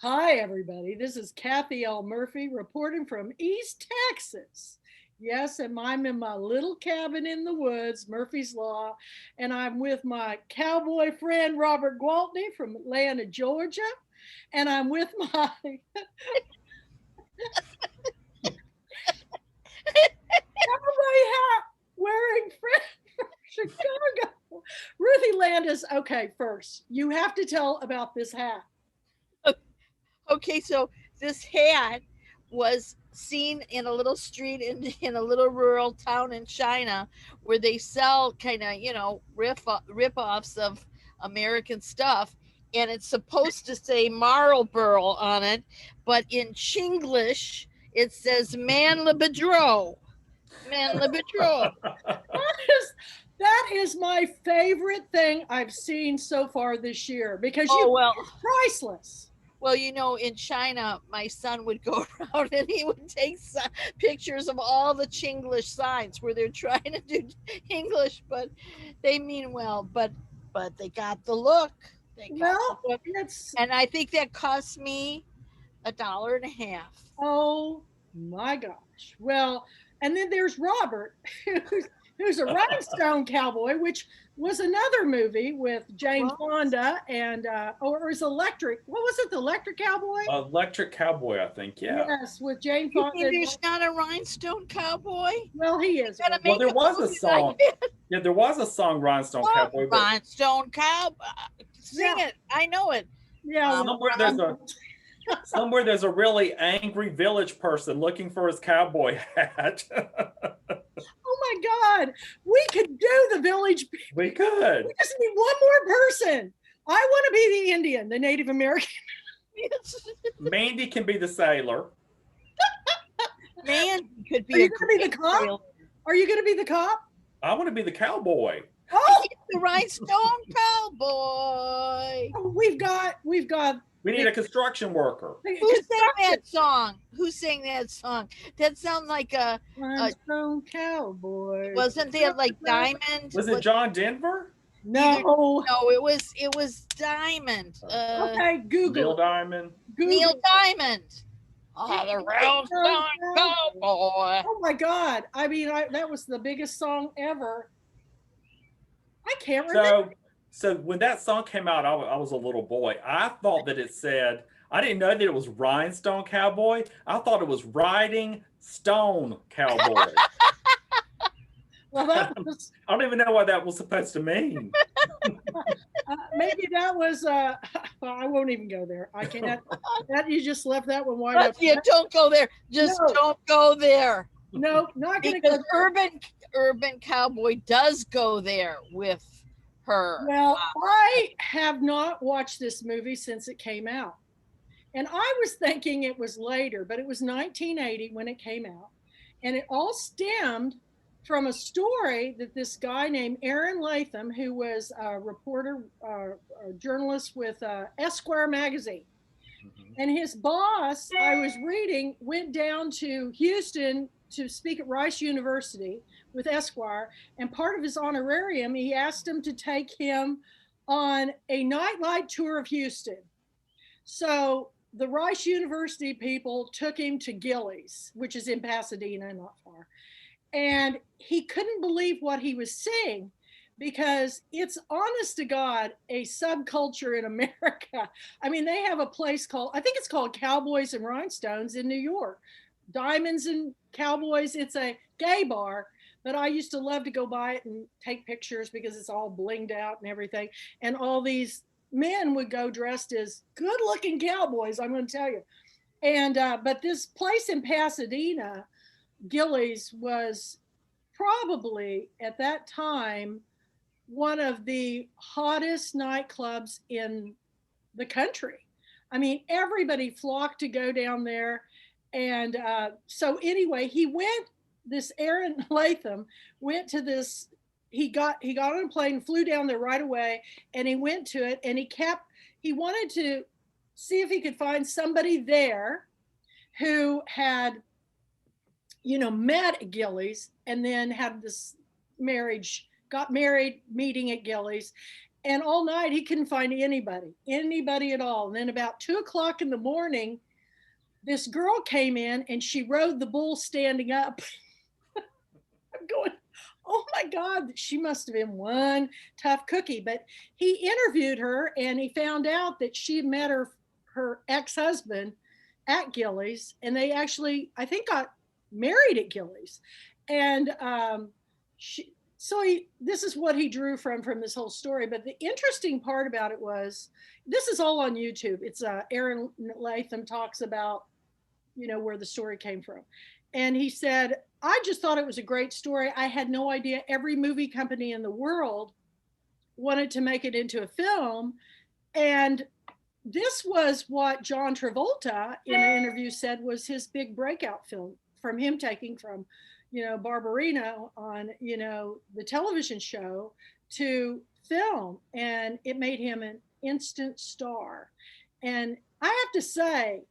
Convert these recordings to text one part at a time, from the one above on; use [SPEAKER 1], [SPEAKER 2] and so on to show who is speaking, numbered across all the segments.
[SPEAKER 1] Hi, everybody. This is Kathy L. Murphy reporting from East Texas. Yes, and I'm in my little cabin in the woods, Murphy's Law, and I'm with my cowboy friend Robert Gwaltney from Atlanta, Georgia, and I'm with my cowboy hat wearing friend from Chicago, Ruthie Landis. Okay, first, you have to tell about this hat.
[SPEAKER 2] Okay, so this hat was seen in a little street in a little rural town in China where they sell kind of, rip-offs of American stuff. And it's supposed to say Marlboro on it, but in Chinglish, it says Man le Bedreau. Man le Bedreau.
[SPEAKER 1] That is my favorite thing I've seen so far this year because
[SPEAKER 2] Oh, well,
[SPEAKER 1] it's priceless.
[SPEAKER 2] Well, in China, my son would go around and he would take pictures of all the Chinglish signs where they're trying to do English, but they mean well. But they got the look. They got the
[SPEAKER 1] Well,
[SPEAKER 2] look,
[SPEAKER 1] it's
[SPEAKER 2] and I think that cost me $1.50.
[SPEAKER 1] oh my gosh. Well, and then there's Robert, who's who's a rhinestone cowboy, which was another movie with Jane
[SPEAKER 2] Well,
[SPEAKER 1] Fonda and or is Electric. What was it? The Electric Cowboy?
[SPEAKER 3] Electric Cowboy, I think. Yeah.
[SPEAKER 1] Yes, with Jane
[SPEAKER 2] you
[SPEAKER 1] Fonda.
[SPEAKER 2] mean there's not a rhinestone cowboy?
[SPEAKER 1] Well, he
[SPEAKER 2] You
[SPEAKER 1] is
[SPEAKER 2] gotta
[SPEAKER 1] one.
[SPEAKER 3] Well,
[SPEAKER 2] make
[SPEAKER 3] there
[SPEAKER 2] a
[SPEAKER 3] was a
[SPEAKER 2] movie like
[SPEAKER 3] song. Yeah, there was a song, Rhinestone
[SPEAKER 2] what?
[SPEAKER 3] Cowboy, but
[SPEAKER 2] Rhinestone cowboy.
[SPEAKER 1] Yeah,
[SPEAKER 2] Sing it. I know it.
[SPEAKER 1] yeah. Well,
[SPEAKER 3] somewhere there's a somewhere there's a really angry village person looking for his cowboy hat.
[SPEAKER 1] oh my God, we could do the village.
[SPEAKER 3] We could.
[SPEAKER 1] We just need one more person. I want to be the Indian, the Native American.
[SPEAKER 3] Mandy can be the sailor.
[SPEAKER 2] Man, he could
[SPEAKER 1] Are
[SPEAKER 2] be
[SPEAKER 1] you
[SPEAKER 2] a
[SPEAKER 1] going to be the
[SPEAKER 2] great
[SPEAKER 1] cop?
[SPEAKER 2] sailor.
[SPEAKER 1] Are you going to be the cop?
[SPEAKER 3] I want to be the cowboy.
[SPEAKER 1] Oh,
[SPEAKER 2] He's the rhinestone cowboy.
[SPEAKER 1] we've got
[SPEAKER 3] We need a construction worker.
[SPEAKER 2] Who sang that song? Who sang that song? That sounds like a
[SPEAKER 1] Rhinestone cowboy.
[SPEAKER 2] wasn't that like Diamond?
[SPEAKER 3] Was it John Denver?
[SPEAKER 1] No.
[SPEAKER 2] No, it was Diamond.
[SPEAKER 1] Okay, Google
[SPEAKER 3] Neil
[SPEAKER 1] it.
[SPEAKER 3] Diamond.
[SPEAKER 1] Google
[SPEAKER 2] Neil
[SPEAKER 1] it.
[SPEAKER 2] Diamond. Oh, the rhinestone cowboy.
[SPEAKER 1] Oh my God! I mean, that was the biggest song ever. I can't remember.
[SPEAKER 3] So when that song came out, I was a little boy. I thought that it said, I didn't know that it was Rhinestone Cowboy. I thought it was Riding Stone Cowboy.
[SPEAKER 1] Well, that was
[SPEAKER 3] I don't even know what that was supposed to mean.
[SPEAKER 1] maybe that was. I won't even go there. I can't. That you just left that one wide open.
[SPEAKER 2] Yeah, don't go there. Just
[SPEAKER 1] No.
[SPEAKER 2] don't go there.
[SPEAKER 1] No, not gonna
[SPEAKER 2] Because
[SPEAKER 1] go there.
[SPEAKER 2] urban cowboy does go there with her.
[SPEAKER 1] Well, I have not watched this movie since it came out. And I was thinking it was later, but it was 1980 when it came out. And it all stemmed from a story that this guy named Aaron Latham, who was a reporter, a journalist with Esquire magazine,
[SPEAKER 3] Mhm.
[SPEAKER 1] and his boss, I was reading, went down to Houston to speak at Rice University with Esquire. And part of his honorarium, he asked him to take him on a nightlight tour of Houston. So the Rice University people took him to Gilley's, which is in Pasadena, not far. And he couldn't believe what he was seeing because it's honest to God a subculture in America. I mean, they have a place called, I think it's called Cowboys and Rhinestones in New York. Diamonds and Cowboys, it's a gay bar, but I used to love to go by it and take pictures because it's all blinged out and everything. And all these men would go dressed as good looking cowboys, I'm going to tell you. And, but this place in Pasadena, Gilley's, was probably at that time one of the hottest nightclubs in the country. I mean, everybody flocked to go down there. And so, anyway, this Aaron Latham went to this. He got on a plane, flew down there right away, and he went to it. And he wanted to see if he could find somebody there who had met at Gilley's and then had this got married meeting at Gilley's. And all night he couldn't find anybody at all. And then about 2 o'clock in the morning, this girl came in and she rode the bull standing up. I'm going, oh my God, she must have been one tough cookie. But he interviewed her and he found out that she had met her ex-husband at Gillies, and they actually, I think, got married at Gillies. And this is what he drew from this whole story. But the interesting part about it was, this is all on YouTube. It's Aaron Latham talks about, where the story came from. And he said, I just thought it was a great story. I had no idea every movie company in the world wanted to make it into a film. And this was what John Travolta in an interview said was his big breakout film, from him taking from, Barbarino on, the television show to film. And it made him an instant star. And I have to say,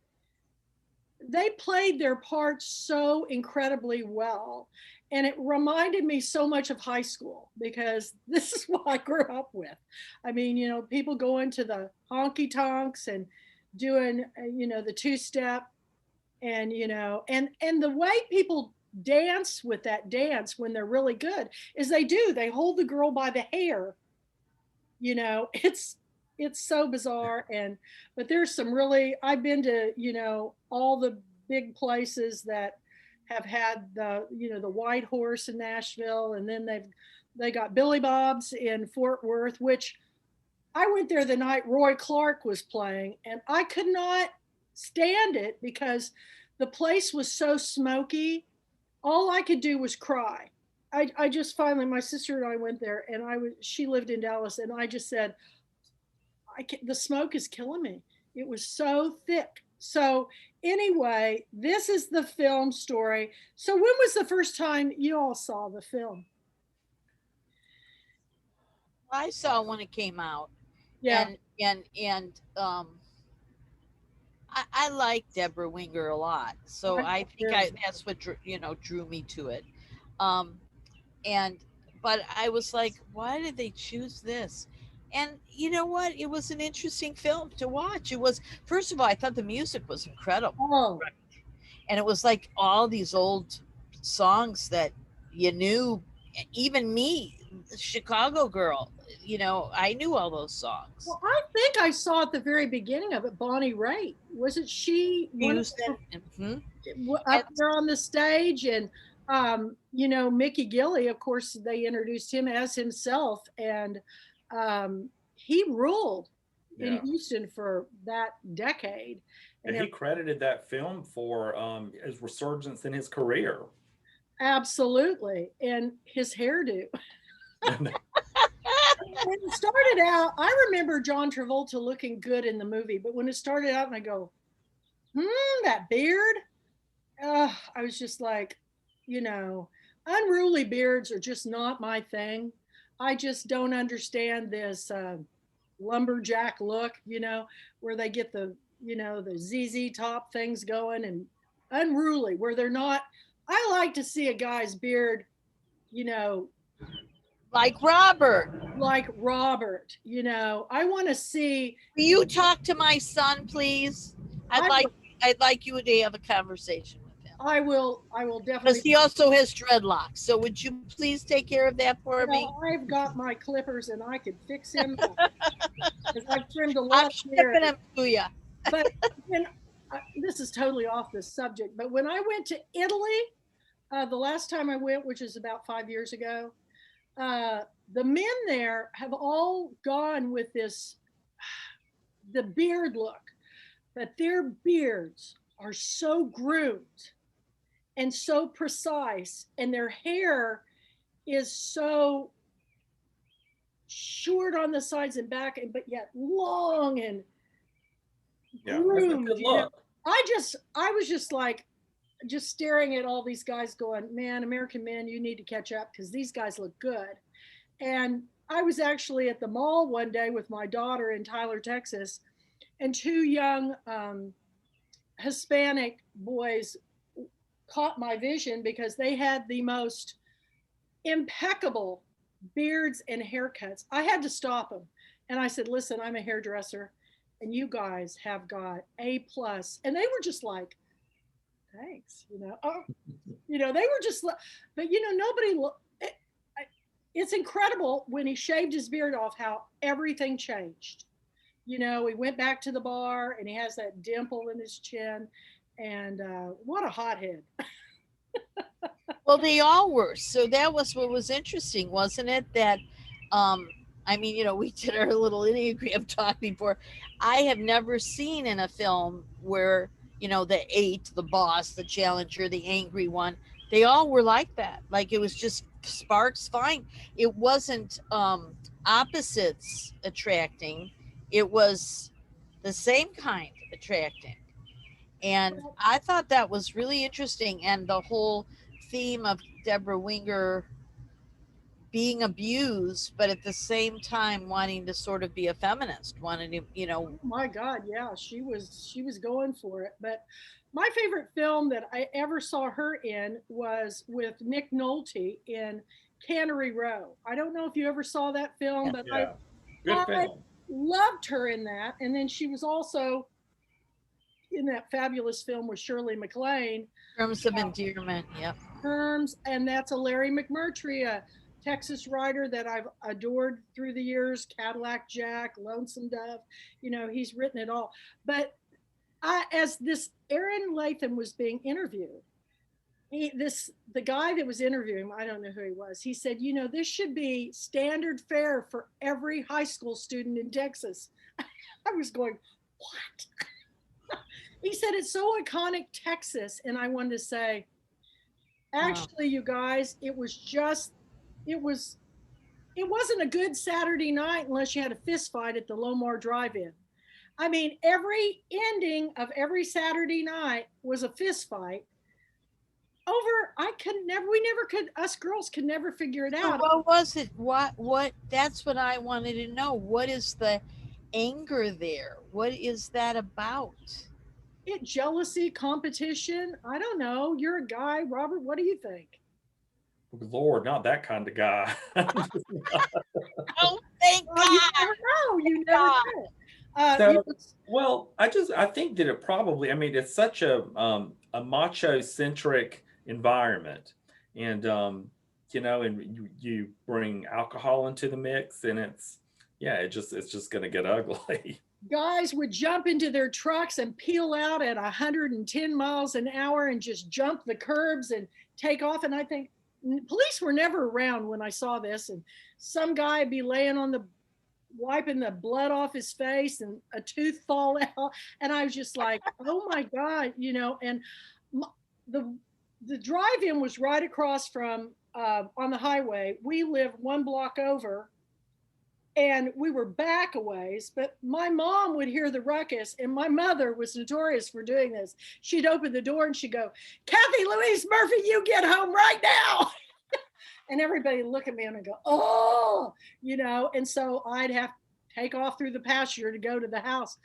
[SPEAKER 1] they played their parts so incredibly well. And it reminded me so much of high school, because this is what I grew up with. I mean, people going to the honky tonks and doing, the two-step, and, and the way people dance with that dance when they're really good is they hold the girl by the hair. It's so bizarre. But there's some really, I've been to, all the big places that have had the White Horse in Nashville, and then they got Billy Bob's in Fort Worth, which I went there the night Roy Clark was playing, and I could not stand it because the place was so smoky. All I could do was cry. I just finally, my sister and I went there, and she lived in Dallas, and I just said, the smoke is killing me. It was so thick. So anyway, this is the film story. So when was the first time you all saw the film?
[SPEAKER 2] I saw when it came out.
[SPEAKER 1] Yeah.
[SPEAKER 2] And I like Debra Winger a lot. So I think that's what drew me to it. But I was like, why did they choose this? And you know what? It was an interesting film to watch. It was, first of all, I thought the music was incredible.
[SPEAKER 1] Oh.
[SPEAKER 2] And it was like all these old songs that you knew, even me, Chicago girl, I knew all those songs.
[SPEAKER 1] Well, I think I saw at the very beginning of it, Bonnie Raitt. Wasn't she up there on the stage? And Mickey Gilley, of course, they introduced him as himself, and he ruled in Houston for that decade.
[SPEAKER 3] And he credited that film for his resurgence in his career.
[SPEAKER 1] Absolutely. And his hairdo. When it started out, I remember John Travolta looking good in the movie, but when it started out and I go, that beard, I was just like, unruly beards are just not my thing. I just don't understand this lumberjack look, where they get the ZZ top things going, and unruly, where they're not. I like to see a guy's beard,
[SPEAKER 2] like Robert.
[SPEAKER 1] I want to see.
[SPEAKER 2] Will you talk to my son, please? I'd like you to have a conversation with him.
[SPEAKER 1] I will definitely.
[SPEAKER 2] Because he also has dreadlocks. So would you please take care of that for me?
[SPEAKER 1] I've got my clippers and I could fix him. Because I've trimmed a lot.
[SPEAKER 2] I'm shipping him to you.
[SPEAKER 1] But this is totally off the subject. But when I went to Italy, the last time I went, which is about 5 years ago, the men there have all gone with the beard look, but their beards are so groomed and so precise, and their hair is so short on the sides and back, but yet long and groomed.
[SPEAKER 3] Good look.
[SPEAKER 1] I was just like, just staring at all these guys going, man, American men, you need to catch up, because these guys look good. And I was actually at the mall one day with my daughter in Tyler, Texas, and two young Hispanic boys caught my vision because they had the most impeccable beards and haircuts. I had to stop them And I said, listen, I'm a hairdresser and you guys have got A plus. And they were just like, thanks, oh, they were just, but nobody, it's incredible when he shaved his beard off, how everything changed. He went back to the bar and he has that dimple in his chin, and what a hothead.
[SPEAKER 2] Well, they all were. So that was what was interesting, wasn't it? That, I mean, we did our little Enneagram talk before. I have never seen in a film where, the 8, the boss, the challenger, the angry one, they all were like that. Like it was just sparks flying. It wasn't opposites attracting. It was the same kind attracting. And I thought that was really interesting. And the whole theme of Debra Winger being abused, but at the same time wanting to sort of be a feminist, wanting to,
[SPEAKER 1] Oh my God, yeah, she was going for it. But my favorite film that I ever saw her in was with Nick Nolte in Cannery Row. I don't know if you ever saw that film, but
[SPEAKER 3] Yeah, good
[SPEAKER 1] I
[SPEAKER 3] film.
[SPEAKER 1] loved her in that. And then she was also in that fabulous film with Shirley MacLaine,
[SPEAKER 2] Terms of Endearment. Yep.
[SPEAKER 1] Terms, and that's a Larry McMurtry, a Texas writer that I've adored through the years. Cadillac Jack, Lonesome Dove, he's written it all. But as this Aaron Latham was being interviewed, the guy that was interviewing him, I don't know who he was, he said, this should be standard fare for every high school student in Texas. I was going, what? He said, it's so iconic, Texas. And I wanted to say, actually, you guys, it wasn't a good Saturday night unless you had a fist fight at the Lomar Drive-In. I mean, every ending of every Saturday night was a fist fight over, us girls could never figure it out.
[SPEAKER 2] What was it? What, that's what I wanted to know. What is the anger there? What is that about?
[SPEAKER 1] Jealousy, competition. I don't know. You're a guy, Robert. What do you think?
[SPEAKER 3] Lord, not that kind of guy.
[SPEAKER 2] Oh, thank God.
[SPEAKER 1] You never know. You never know.
[SPEAKER 3] Well, I think that it probably, I mean, it's such a macho centric environment, and and you bring alcohol into the mix, and it's just going to get ugly.
[SPEAKER 1] Guys would jump into their trucks and peel out at 110 miles an hour and just jump the curbs and take off. And I think police were never around when I saw this. And some guy would be laying on wiping the blood off his face and a tooth fall out. And I was just like, oh my God, and the drive-in was right across from, on the highway. We live one block over. And we were back a ways, but my mom would hear the ruckus, and my mother was notorious for doing this. She'd open the door and she'd go, Kathy Louise Murphy, you get home right now. And everybody would look at me and I'd go, oh, and so I'd have to take off through the pasture to go to the house.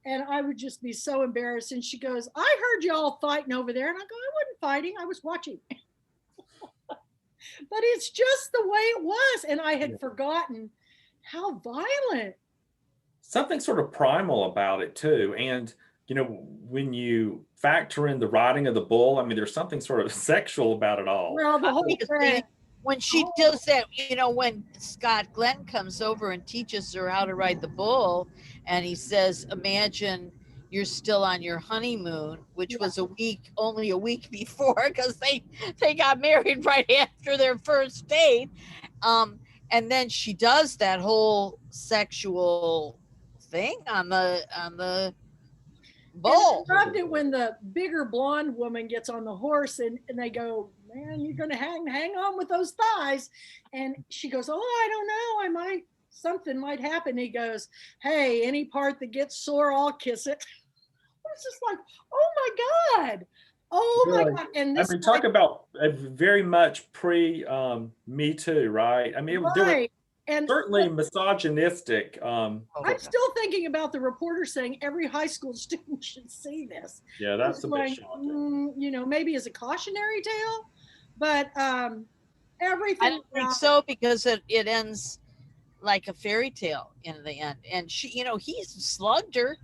[SPEAKER 1] And I would just be so embarrassed. And she goes, I heard y'all fighting over there. And I go, I wasn't fighting, I was watching. But it's just the way it was. And I had forgotten how violent.
[SPEAKER 3] Something sort of primal about it too. And when you factor in the riding of the bull, I mean, there's something sort of sexual about it all.
[SPEAKER 1] Well, the whole thing.
[SPEAKER 2] When she does that, when Scott Glenn comes over and teaches her how to ride the bull, and he says, imagine you're still on your honeymoon, which was only a week before, because they got married right after their first date. And then she does that whole sexual thing on the bull.
[SPEAKER 1] I loved it when the bigger blonde woman gets on the horse and they go, man, you're going to hang on with those thighs. And she goes, oh, I don't know. Something might happen. He goes, hey, any part that gets sore, I'll kiss it. I was just like, oh my God. Oh my God. And this
[SPEAKER 3] talk about very much pre Me Too, right? I mean,
[SPEAKER 1] right.
[SPEAKER 3] And certainly misogynistic.
[SPEAKER 1] I'm still thinking about the reporter saying every high school student should see this.
[SPEAKER 3] Yeah, that's a bit shocking.
[SPEAKER 1] Maybe as a cautionary tale, but everything.
[SPEAKER 2] I don't think so, because it ends like a fairy tale in the end. And she, he slugged her,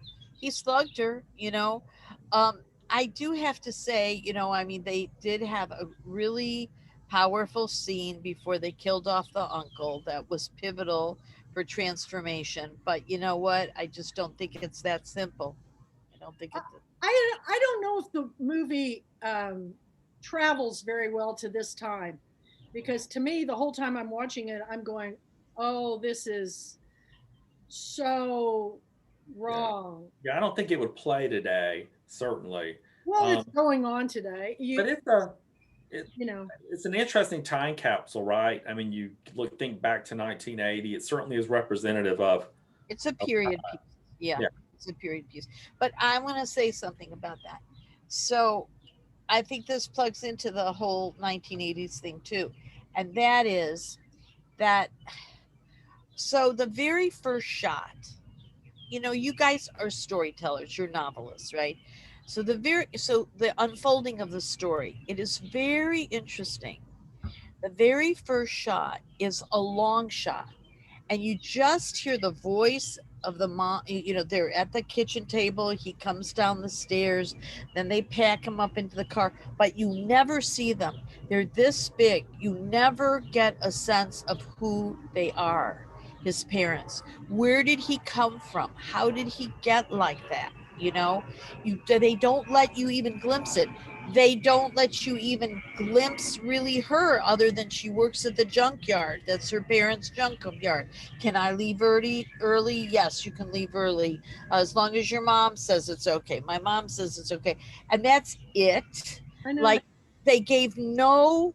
[SPEAKER 2] I do have to say, I mean, they did have a really powerful scene before they killed off the uncle that was pivotal for transformation. But you know what? I just don't think it's that simple. I don't think it's.
[SPEAKER 1] I don't know if the movie travels very well to this time, because to me the whole time I'm watching it I'm going, oh, this is so
[SPEAKER 3] Yeah.
[SPEAKER 1] wrong.
[SPEAKER 3] Yeah, I don't think it would play today, certainly.
[SPEAKER 1] Well, it's
[SPEAKER 3] Um,
[SPEAKER 1] going on today.
[SPEAKER 3] but it,
[SPEAKER 1] You know,
[SPEAKER 3] it's an interesting time capsule, right? I mean, you think back to 1980. It certainly is representative
[SPEAKER 2] It's a
[SPEAKER 3] of
[SPEAKER 2] period piece. Yeah,
[SPEAKER 3] yeah,
[SPEAKER 2] it's a period piece. But I want to say something about that. So I think this plugs into the whole 1980s thing too. And that is that, so the very first shot, you guys are storytellers, you're novelists, right? So the unfolding of the story, it is very interesting. The very first shot is a long shot, and you just hear the voice of the mom. They're at the kitchen table, he comes down the stairs, then they pack him up into the car, but you never see them. They're this big, you never get a sense of who they are, his parents. Where did he come from? How did he get like that? They don't let you even glimpse it. They don't let you even glimpse really her, other than she works at the junkyard. That's her parents' junkyard. Can I leave early? Yes, you can leave early, as long as your mom says it's okay. My mom says it's okay. And that's it.
[SPEAKER 1] I know that.
[SPEAKER 2] Like, they gave no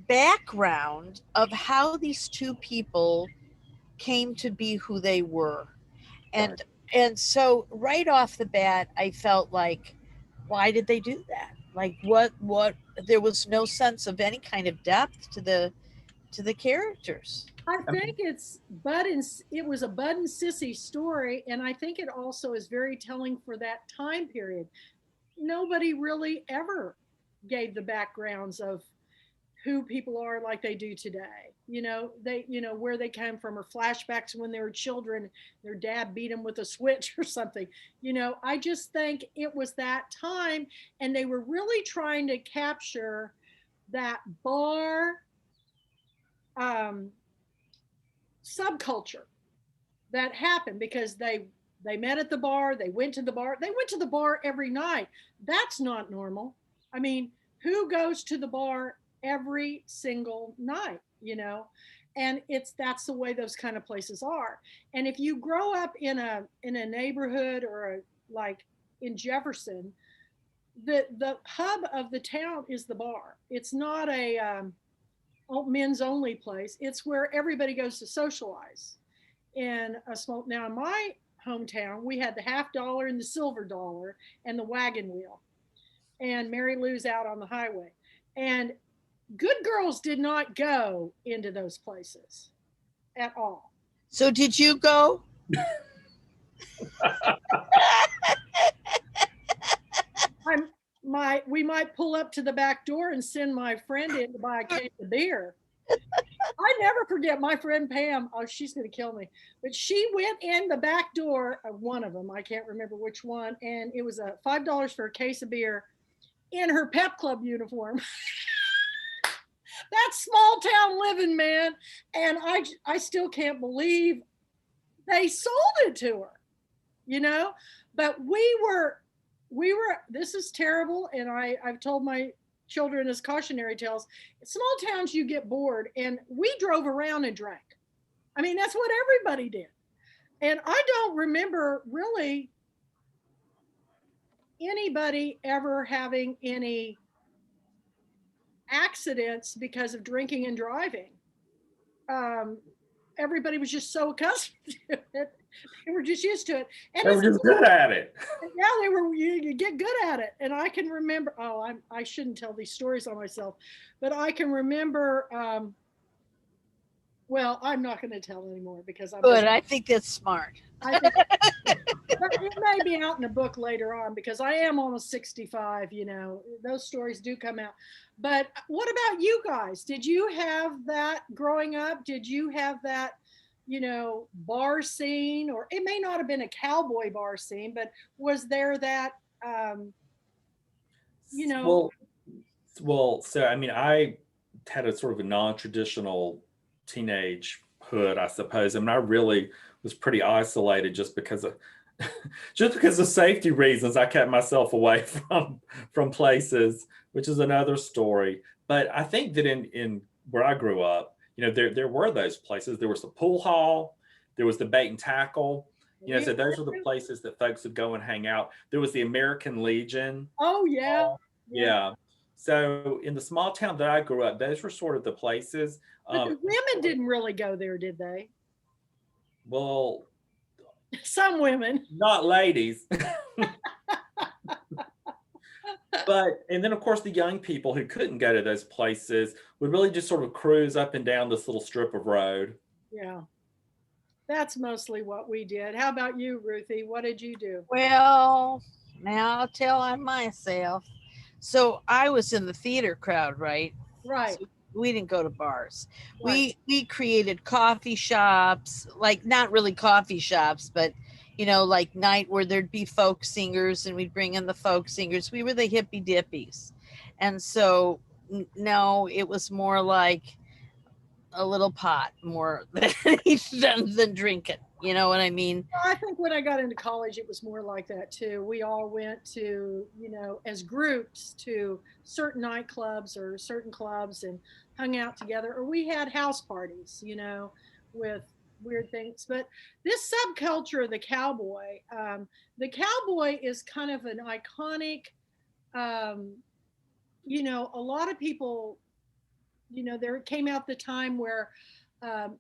[SPEAKER 2] background of how these two people came to be who they were.
[SPEAKER 3] right.
[SPEAKER 2] And so right off the bat, I felt like, why did they do that? Like, what there was no sense of any kind of depth to the characters.
[SPEAKER 1] I
[SPEAKER 3] I
[SPEAKER 1] think
[SPEAKER 3] mean,
[SPEAKER 1] it was a Bud and Sissy story, and I think it also is very telling for that time period. Nobody really ever gave the backgrounds of who people are like they do today. Where they came from, or flashbacks when they were children, their dad beat them with a switch or something. I just think it was that time, and they were really trying to capture that bar um, subculture that happened, because they met at the bar, they went to the bar every night. That's not normal. I mean, who goes to the bar every single night, and that's the way those kind of places are. And if you grow up in a neighborhood, or like in Jefferson, the hub of the town is the bar. It's not a men's only place. It's where everybody goes to socialize. In a small Now in my hometown, we had the half dollar and the silver dollar and the wagon wheel, and Mary Lou's out on the highway. And good girls did not go into those places at all.
[SPEAKER 2] So did you go?
[SPEAKER 1] I'm we might pull up to the back door and send my friend in to buy a case of beer. I never forget my friend Pam. Oh, she's going to kill me. But she went in the back door of one of them. I can't remember which one. And it was a $5 for a case of beer in her pep club uniform. That's small town living, man. And I still can't believe they sold it to her. But this is terrible. And I've told my children as cautionary tales. In small towns, you get bored, and we drove around and drank. I mean, that's what everybody did. And I don't remember really anybody ever having any accidents because of drinking and driving. Um, Everybody was just so accustomed to it. They were just used to it. And
[SPEAKER 3] they were just good at it.
[SPEAKER 1] Yeah, they were. You get good at it. And I can remember. Oh, I shouldn't tell these stories on myself, but I can remember. Well, I'm not going to tell anymore because I'm
[SPEAKER 2] Good. I think that's smart.
[SPEAKER 1] I think it may be out in a book later on, because I am almost 65. Those stories do come out. But what about you guys? Did you have that growing up? Did you have that? bar scene, or it may not have been a cowboy bar scene, but was there that, um, you know,
[SPEAKER 3] Well, so I mean, I had a sort of a non-traditional teenage hood, I suppose. I mean, I really was pretty isolated just because of just because of safety reasons. I kept myself away from places, which is another story. But I think that in where I grew up, there were those places. There was the pool hall, there was the bait and tackle.
[SPEAKER 1] we
[SPEAKER 3] So those were the places that folks would go and hang out. There was the American Legion.
[SPEAKER 1] oh yeah, yeah.
[SPEAKER 3] Yeah. So in the small town that I grew up, those were sort of the places.
[SPEAKER 1] But the women didn't really go there, did they?
[SPEAKER 3] Well,
[SPEAKER 1] Some women.
[SPEAKER 3] not ladies. And then of course the young people who couldn't go to those places would really just sort of cruise up and down this little strip of road.
[SPEAKER 1] Yeah. That's mostly what we did. How about you, Ruthie? What did you do?
[SPEAKER 2] Well, now I'll tell on myself. So I was in the theater crowd, right?
[SPEAKER 1] Right.
[SPEAKER 2] So we didn't go to bars.
[SPEAKER 1] Right.
[SPEAKER 2] We created coffee shops, like not really coffee shops, but like night where there'd be folk singers and we'd bring in the folk singers. We were the hippy dippies. And so no, it was more like a little pot more than drinking. You know what I mean?
[SPEAKER 1] I think when I got into college, it was more like that too. We all went to, as groups to certain nightclubs or certain clubs and hung out together, or we had house parties, with weird things. But this subculture of the cowboy is kind of an iconic, a lot of people, there came out the time where, um,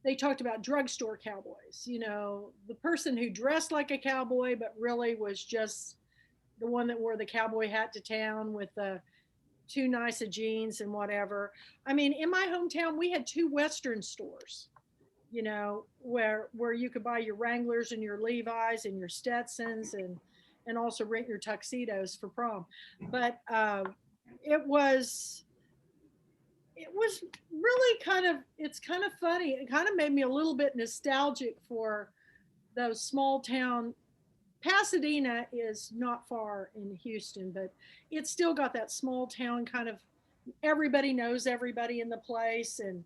[SPEAKER 1] they talked about drugstore cowboys, the person who dressed like a cowboy, but really was just the one that wore the cowboy hat to town with the too nice of jeans and whatever. I mean, in my hometown, we had two Western stores, where you could buy your Wranglers and your Levi's and your Stetsons and also rent your tuxedos for prom. But it was really it's kind of funny. It kind of made me a little bit nostalgic for those small town. Pasadena is not far in Houston, but it's still got that small town kind of, everybody knows everybody in the place. And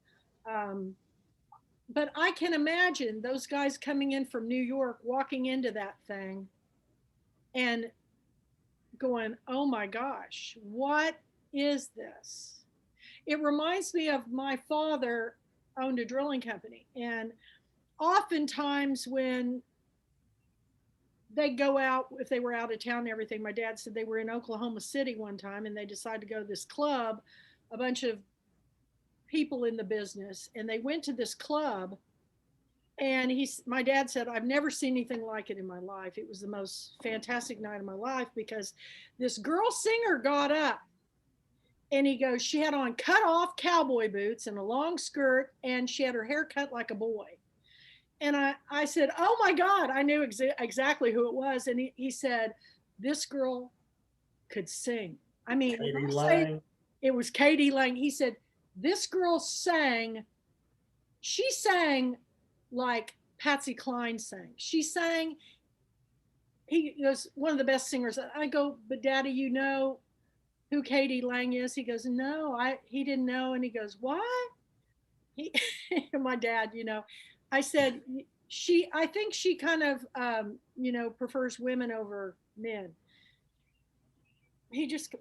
[SPEAKER 1] but I can imagine those guys coming in from New York, walking into that thing and going, oh my gosh, what is this? It reminds me of my father owned a drilling company. And oftentimes when they go out, if they were out of town and everything, my dad said they were in Oklahoma City one time and they decided to go to this club, a bunch of people in the business, and they went to this club. And my dad said, I've never seen anything like it in my life. It was the most fantastic night of my life because this girl singer got up and he goes, she had on cut off cowboy boots and a long skirt, and she had her hair cut like a boy. And I said, oh my God, I knew exactly who it was. And he said, this girl could sing. I mean,
[SPEAKER 3] Katie Lang.
[SPEAKER 1] It was Katie Lang. He said, this girl she sang like Patsy Cline sang. She sang, he goes, one of the best singers. I go, but Daddy, you know who Katie Lang is? He goes, no, he didn't know. And he goes, what? My dad, I said, I think she kind of, prefers women over men. He just,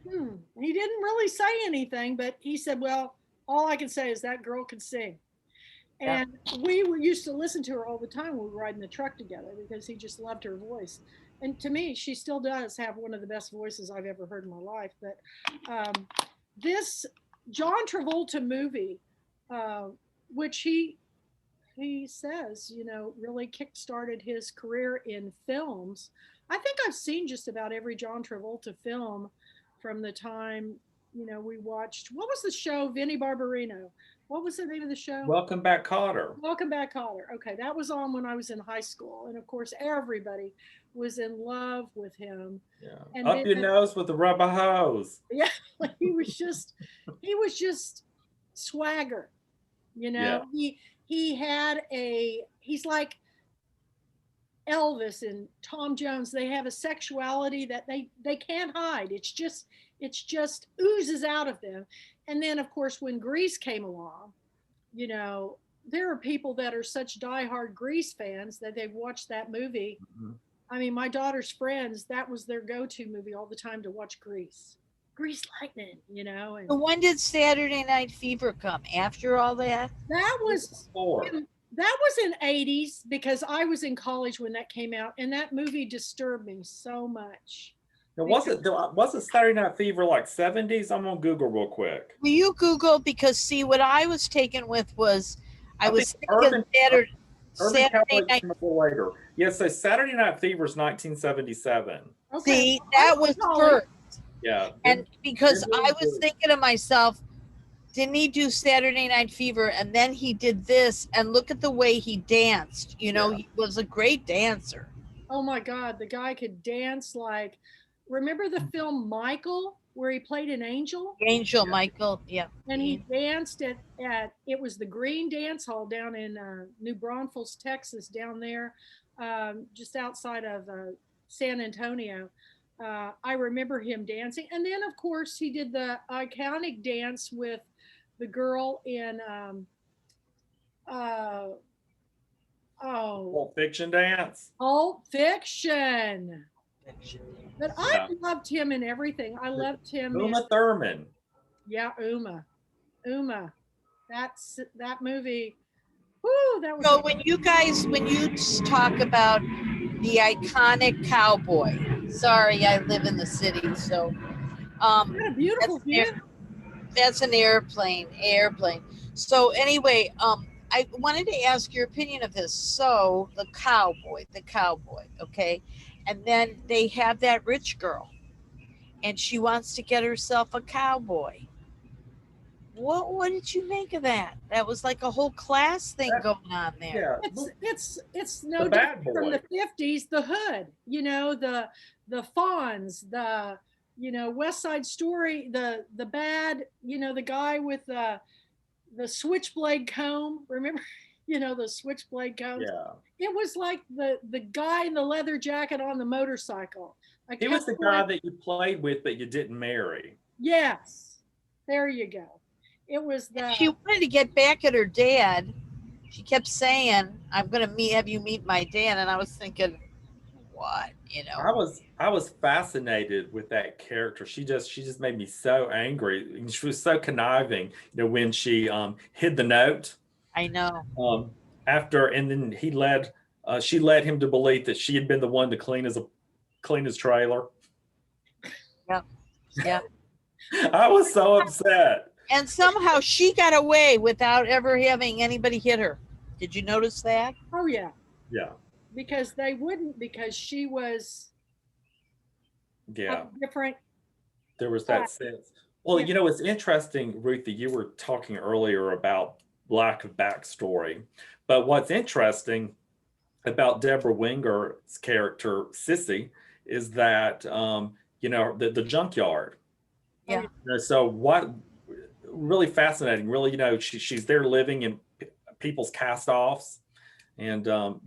[SPEAKER 1] he didn't really say anything, but he said, well, all I can say is that girl could sing. And we used to listen to her all the time when we were riding the truck together because he just loved her voice. And to me, she still does have one of the best voices I've ever heard in my life. But this John Travolta movie, which he says, really kickstarted his career in films. I think I've seen just about every John Travolta film from the time, we watched, what was the show, Vinnie Barbarino? What was the name of the show?
[SPEAKER 3] Welcome Back, Kotter.
[SPEAKER 1] Welcome Back, Kotter. Okay, that was on when I was in high school. And of course, everybody was in love with him.
[SPEAKER 3] Yeah.
[SPEAKER 1] And
[SPEAKER 3] Up your nose with the rubber hose.
[SPEAKER 1] Yeah, he was just swagger. You
[SPEAKER 3] Yeah.
[SPEAKER 1] know, he's like Elvis and Tom Jones. They have a sexuality that they can't hide. It's just oozes out of them. And then of course when Grease came along, you know, there are people that are such diehard Grease fans that they've watched that movie.
[SPEAKER 3] Mhm.
[SPEAKER 1] I mean, my daughter's friends, that was their go-to movie all the time to watch Grease. Grease Lightning, you know, and
[SPEAKER 2] So when did Saturday Night Fever come? After all that?
[SPEAKER 1] that was
[SPEAKER 3] Before.
[SPEAKER 1] that was in 80s because I was in college when that came out, and that movie disturbed me so much.
[SPEAKER 3] Now, was it Saturday Night Fever like 70s? I'm gonna Google real quick.
[SPEAKER 2] Will you Google? Because see, what I was taken with was I was
[SPEAKER 3] think
[SPEAKER 2] thinking Saturday
[SPEAKER 3] Cowboy
[SPEAKER 2] night.
[SPEAKER 3] came a little later. Yeah, so Saturday Night Fever is 1977.
[SPEAKER 1] Okay.
[SPEAKER 2] See, that was first.
[SPEAKER 3] Yeah.
[SPEAKER 2] And because
[SPEAKER 3] then
[SPEAKER 2] I was
[SPEAKER 3] the-
[SPEAKER 2] thinking to myself, didn't he do Saturday Night Fever? And then he did this, and look at the way he danced. You know,
[SPEAKER 3] Yeah.
[SPEAKER 2] he was a great dancer.
[SPEAKER 1] Oh my God, the guy could dance like. Remember the film Michael, where he played an angel,
[SPEAKER 2] Angel Michael, yeah.
[SPEAKER 1] and he danced at it was the Green Dance Hall down in New Braunfels, Texas, down there, just outside of San Antonio. I remember him dancing, and then of course he did the iconic dance with the girl in uh, oh,
[SPEAKER 3] Pulp Fiction dance.
[SPEAKER 1] Pulp Fiction. But I
[SPEAKER 3] Yeah.
[SPEAKER 1] loved him in everything. I loved him in,
[SPEAKER 3] Uma Thurman.
[SPEAKER 1] yeah, Uma. That movie. Whoo, that was
[SPEAKER 2] So when you talk about the iconic cowboy, sorry, I live in the city, so
[SPEAKER 1] what a beautiful
[SPEAKER 2] that's
[SPEAKER 1] view.
[SPEAKER 2] that's an airplane. So anyway, I wanted to ask your opinion of this. So the cowboy, okay, and then they have that rich girl, and she wants to get herself a cowboy. What did you make of that? That was like a whole class thing going on there.
[SPEAKER 3] Yeah.
[SPEAKER 1] It's no
[SPEAKER 3] The bad
[SPEAKER 1] different from
[SPEAKER 3] boy.
[SPEAKER 1] the 50s, the hood, you know, the Fonz, the West Side Story, the bad, the guy with the switchblade comb, remember? The switchblade comb.
[SPEAKER 3] Yeah.
[SPEAKER 1] It was like the guy in the leather jacket on the motorcycle.
[SPEAKER 3] He was the guy that you played with but you didn't marry.
[SPEAKER 1] Yes. There you go. It was that.
[SPEAKER 2] She wanted to get back at her dad. She kept saying, "I'm going to have you meet my dad," and I was thinking, what?
[SPEAKER 3] I was fascinated with that character. She just made me so angry. She was so conniving, when she hid the note.
[SPEAKER 2] I know.
[SPEAKER 3] And then she led him to believe that she had been the one to clean his trailer.
[SPEAKER 2] Yeah.
[SPEAKER 3] I was so upset.
[SPEAKER 2] And somehow she got away without ever having anybody hit her. Did you notice that?
[SPEAKER 1] Oh yeah.
[SPEAKER 3] Yeah.
[SPEAKER 1] Because they wouldn't, because she was different.
[SPEAKER 3] There was that sense. Well, it's interesting, Ruthie, you were talking earlier about lack of backstory. But what's interesting about Debra Winger's character, Sissy, is that, the junkyard.
[SPEAKER 2] Yeah.
[SPEAKER 3] So what really fascinating, really, she's there living in people's cast-offs. And, so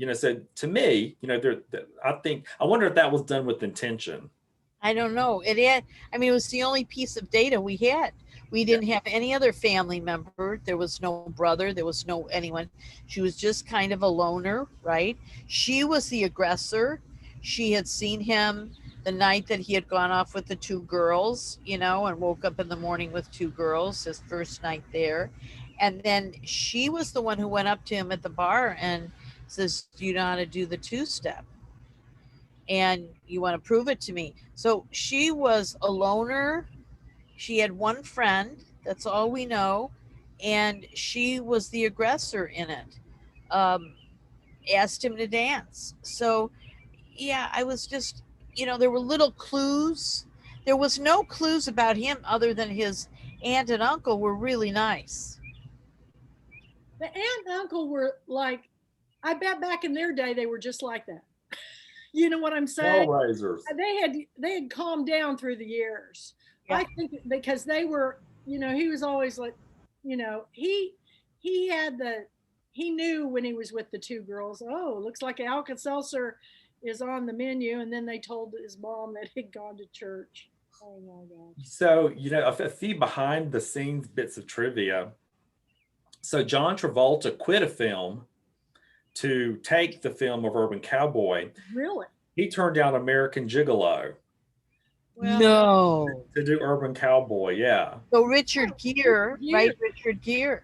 [SPEAKER 3] to me, I wonder if that was done with intention.
[SPEAKER 2] I don't know. It was the only piece of data we had. We didn't have any other family member. There was no brother. There was no anyone. She was just kind of a loner, right? She was the aggressor. She had seen him the night that he had gone off with the two girls, and woke up in the morning with two girls, his first night there. And then she was the one who went up to him at the bar and says, "Do you know how to do the two-step? And you want to prove it to me?" So she was a loner. She had one friend. That's all we know. And she was the aggressor in it. Asked him to dance. So, yeah, I was just, there were little clues. There was no clues about him other than his aunt and uncle were really nice.
[SPEAKER 1] The aunt and uncle were like, I bet back in their day they were just like that. You know what I'm saying?
[SPEAKER 3] Hellraisers.
[SPEAKER 1] They had calmed down through the years.
[SPEAKER 2] Yeah.
[SPEAKER 1] I think because they were, he was always like, he he knew when he was with the two girls, oh, looks like Alka-Seltzer is on the menu. And then they told his mom that he'd gone to church. Oh my God.
[SPEAKER 3] So, a few behind the scenes bits of trivia. So John Travolta quit a film to take the film of Urban Cowboy.
[SPEAKER 1] Really?
[SPEAKER 3] He turned down American Gigolo
[SPEAKER 1] Well,
[SPEAKER 2] No.
[SPEAKER 3] to do Urban Cowboy. Yeah.
[SPEAKER 2] So Richard Gere, right? Richard Gere.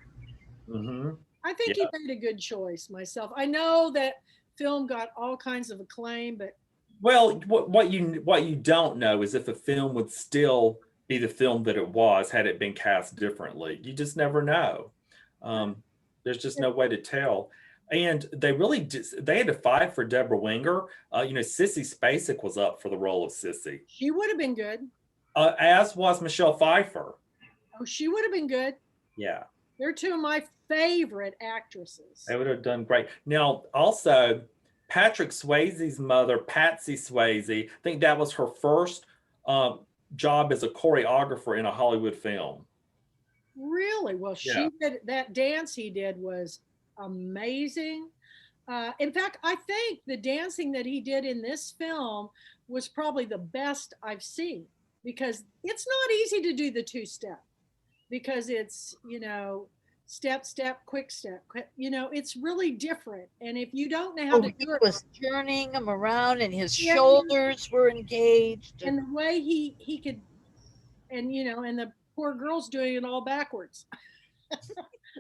[SPEAKER 3] Mm-hmm.
[SPEAKER 1] I think he made a good choice myself. I know that film got all kinds of acclaim, but
[SPEAKER 3] Well, what you don't know is if the film would still be the film that it was had it been cast differently. You just never know. There's just no way to tell. And they had to fight for Debra Winger. Sissy Spacek was up for the role of Sissy.
[SPEAKER 1] she would have been good.
[SPEAKER 3] As was Michelle Pfeiffer.
[SPEAKER 1] Oh, she would have been good.
[SPEAKER 3] Yeah.
[SPEAKER 1] They're two of my favorite actresses.
[SPEAKER 3] They would have done great. Now, also, Patrick Swayze's mother, Patsy Swayze, I think that was her first job as a choreographer in a Hollywood film.
[SPEAKER 1] Really? Well, she did that dance he did was amazing. In fact, I think the dancing that he did in this film was probably the best I've seen, because it's not easy to do the two-step, because it's, step, step, quick step, it's really different. And if you don't know how to
[SPEAKER 2] He
[SPEAKER 1] do it,
[SPEAKER 2] was turning him around and his shoulders were engaged.
[SPEAKER 1] and the way he could, and and the poor girl's doing it all backwards.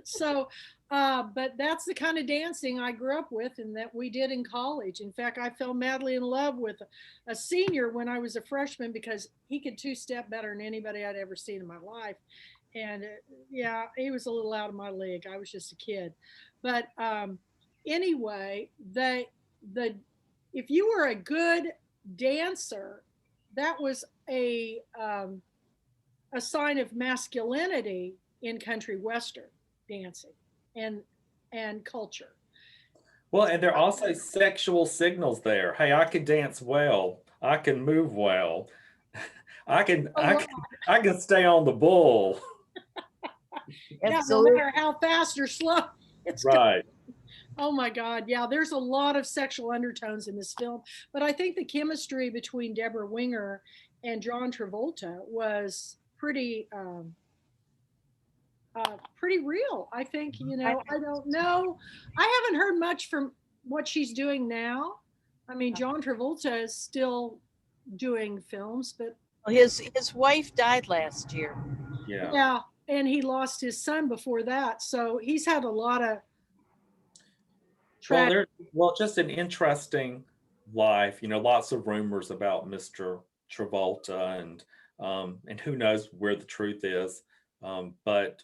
[SPEAKER 1] So, but that's the kind of dancing I grew up with and that we did in college. In fact, I fell madly in love with a senior when I was a freshman, because he could two-step better than anybody I'd ever seen in my life. And he was a little out of my league. I was just a kid. But anyway, if you were a good dancer, that was a sign of masculinity in country western dancing and culture.
[SPEAKER 3] Well, and there are also sexual signals there. Hey, I can dance well. I can move well. I can stay on the bull.
[SPEAKER 1] No matter how fast or slow it's
[SPEAKER 3] right.
[SPEAKER 1] Oh my God. Yeah, there's a lot of sexual undertones in this film. But I think the chemistry between Debra Winger and John Travolta was pretty real. I think, I don't know. I haven't heard much from what she's doing now. I mean, John Travolta is still doing films, but
[SPEAKER 2] his wife died last year.
[SPEAKER 1] Yeah. And he lost his son before that. So he's had a lot of
[SPEAKER 3] just an interesting life, lots of rumors about Mr. Travolta and who knows where the truth is. But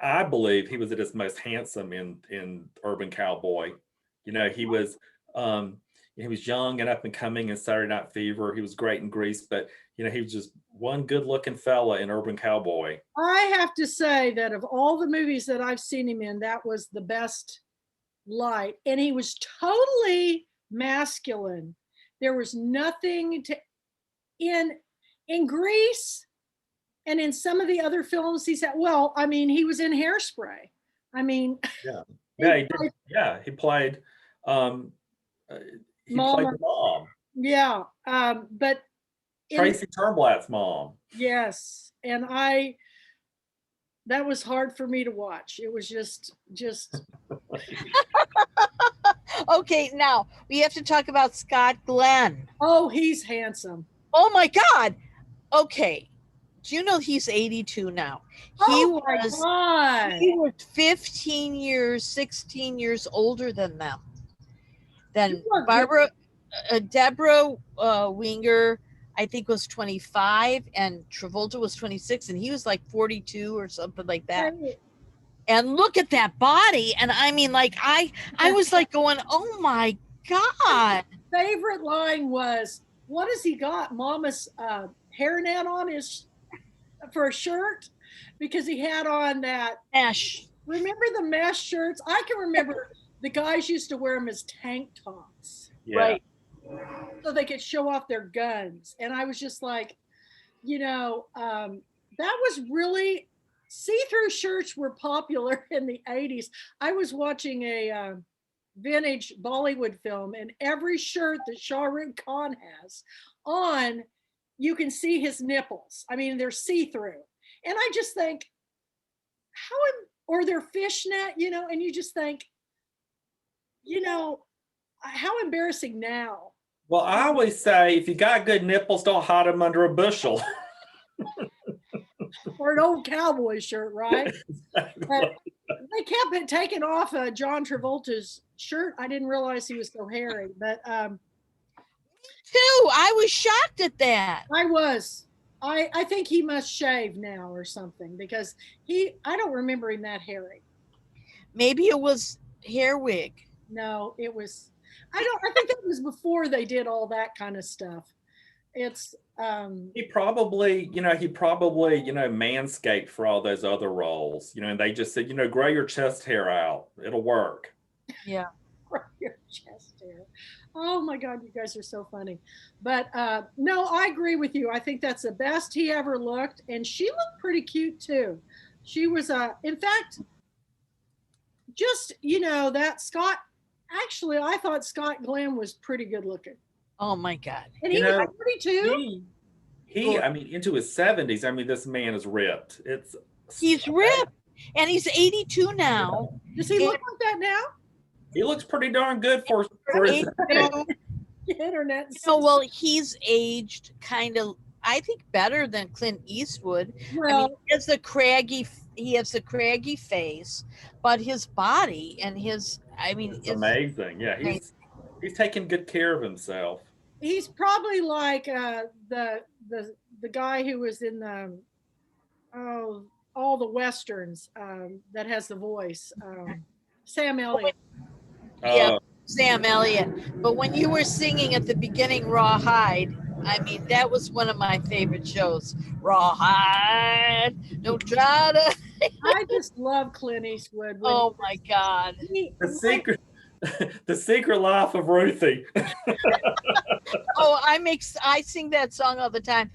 [SPEAKER 3] I believe he was at his most handsome in Urban Cowboy. He was young and up and coming in Saturday Night Fever. He was great in Grease, but he was just one good looking fella in Urban Cowboy.
[SPEAKER 1] I have to say that of all the movies that I've seen him in, that was the best light. And he was totally masculine. There was nothing in Grease and in some of the other films he said, he was in Hairspray. I mean,
[SPEAKER 3] he did. Yeah, he played Mom.
[SPEAKER 1] Yeah, but
[SPEAKER 3] Tracy Turnblatt's mom.
[SPEAKER 1] Yes, and that was hard for me to watch. It was just.
[SPEAKER 2] Okay, now we have to talk about Scott Glenn.
[SPEAKER 1] Oh, he's handsome.
[SPEAKER 2] Oh my God. Okay. Do you know he's 82 now? He was 16 years older than them. Then Debra Winger, I think, was 25, and Travolta was 26, and he was like 42 or something like that. Right. And look at that body. And I mean, like, I was like going, oh my God.
[SPEAKER 1] My favorite line was, what has he got? Mama's hairnet on for a shirt? Because he had on that
[SPEAKER 2] mesh.
[SPEAKER 1] Remember the mesh shirts? I can remember the guys used to wear them as tank tops.
[SPEAKER 3] Yeah.
[SPEAKER 2] Right.
[SPEAKER 1] So they could show off their guns. And I was just like, that was really see-through shirts were popular in the 80s. I was watching a vintage Bollywood film, and every shirt that Shah Rukh Khan has on, you can see his nipples. I mean, they're see-through. And I just think, or they're fishnet, and you just think, how embarrassing now.
[SPEAKER 3] Well, I always say, if you got good nipples, don't hide them under a bushel.
[SPEAKER 1] Or an old cowboy shirt, right? But they kept taking off John Travolta's shirt. I didn't realize he was so hairy, but
[SPEAKER 2] Too. I was shocked at that.
[SPEAKER 1] I was. I think he must shave now or something, because I don't remember him that hairy.
[SPEAKER 2] Maybe it was hair wig.
[SPEAKER 1] No, it was. I think that was before they did all that kind of stuff. It's
[SPEAKER 3] he probably manscaped for all those other roles, and they just said, grow your chest hair out, it'll work.
[SPEAKER 2] Yeah.
[SPEAKER 1] Grow your chest hair. Oh my God, you guys are so funny. But no, I agree with you. I think that's the best he ever looked, and she looked pretty cute too. She was in fact, just that Scott. Actually, I thought Scott Glenn was pretty good looking.
[SPEAKER 2] Oh my God.
[SPEAKER 1] And he was 42.
[SPEAKER 3] I mean, into his 70s. I mean, this man is ripped.
[SPEAKER 2] He's ripped, and he's 82 now.
[SPEAKER 1] Does he look like that now?
[SPEAKER 3] He looks pretty darn good for his
[SPEAKER 1] internet.
[SPEAKER 2] Well, he's aged kind of, I think, better than Clint Eastwood.
[SPEAKER 1] Well,
[SPEAKER 2] I mean, he has the craggy face, but his body and his,
[SPEAKER 3] it's amazing. Yeah, he's taking good care of himself.
[SPEAKER 1] He's probably like the guy who was in all the westerns that has the voice, Sam Elliott.
[SPEAKER 2] Yeah, Sam Elliott. But when you were singing at the beginning, Rawhide, I mean, that was one of my favorite shows. Rawhide, don't try to.
[SPEAKER 1] I just love Clint Eastwood.
[SPEAKER 2] Oh my God.
[SPEAKER 3] The secret life of Ruthie.
[SPEAKER 2] Oh, I sing that song all the time.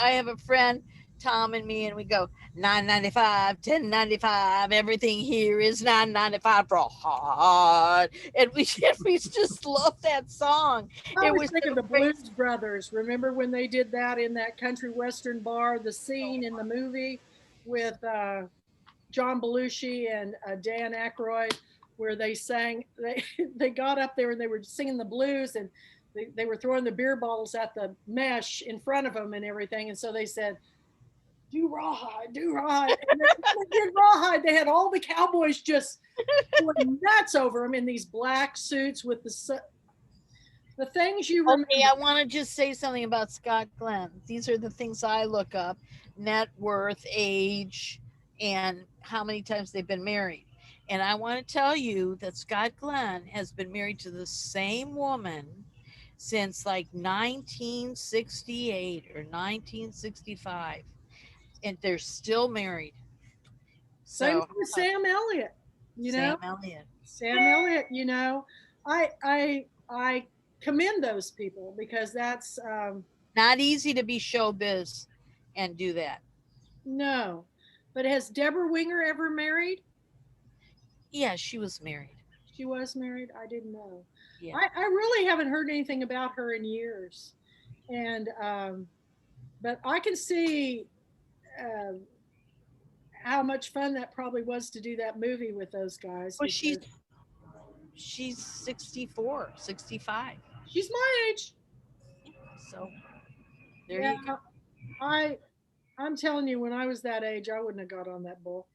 [SPEAKER 2] I have a friend, Tom, and me, and we go $9.95, $10.95. Everything here is $9.95 for hard, and we just love that song.
[SPEAKER 1] I was thinking the Blues Brothers. Remember when they did that in that country western bar? The scene in the movie with John Belushi and Dan Aykroyd, where they sang. They got up there and they were singing the blues, and they were throwing the beer bottles at the mesh in front of them and everything. And so they said, do rawhide, do rawhide. And they did rawhide. They had all the cowboys just going nuts over them in these black suits with the things you remember.
[SPEAKER 2] Okay, I want to just say something about Scott Glenn. These are the things I look up: net worth, age, and how many times they've been married. And I want to tell you that Scott Glenn has been married to the same woman since like 1968 or 1965. And they're still married.
[SPEAKER 1] Same with Sam Elliott, Sam Elliott, I commend those people, because that's
[SPEAKER 2] not easy to be showbiz and do that.
[SPEAKER 1] No. But has Debra Winger ever married?
[SPEAKER 2] Yeah, she was married.
[SPEAKER 1] She was married? I didn't know.
[SPEAKER 2] Yeah.
[SPEAKER 1] I really haven't heard anything about her in years. And but I can see how much fun that probably was to do that movie with those guys.
[SPEAKER 2] Well, she's 64, 65.
[SPEAKER 1] She's my age.
[SPEAKER 2] So there you go.
[SPEAKER 1] I'm telling you, when I was that age, I wouldn't have got on that bull.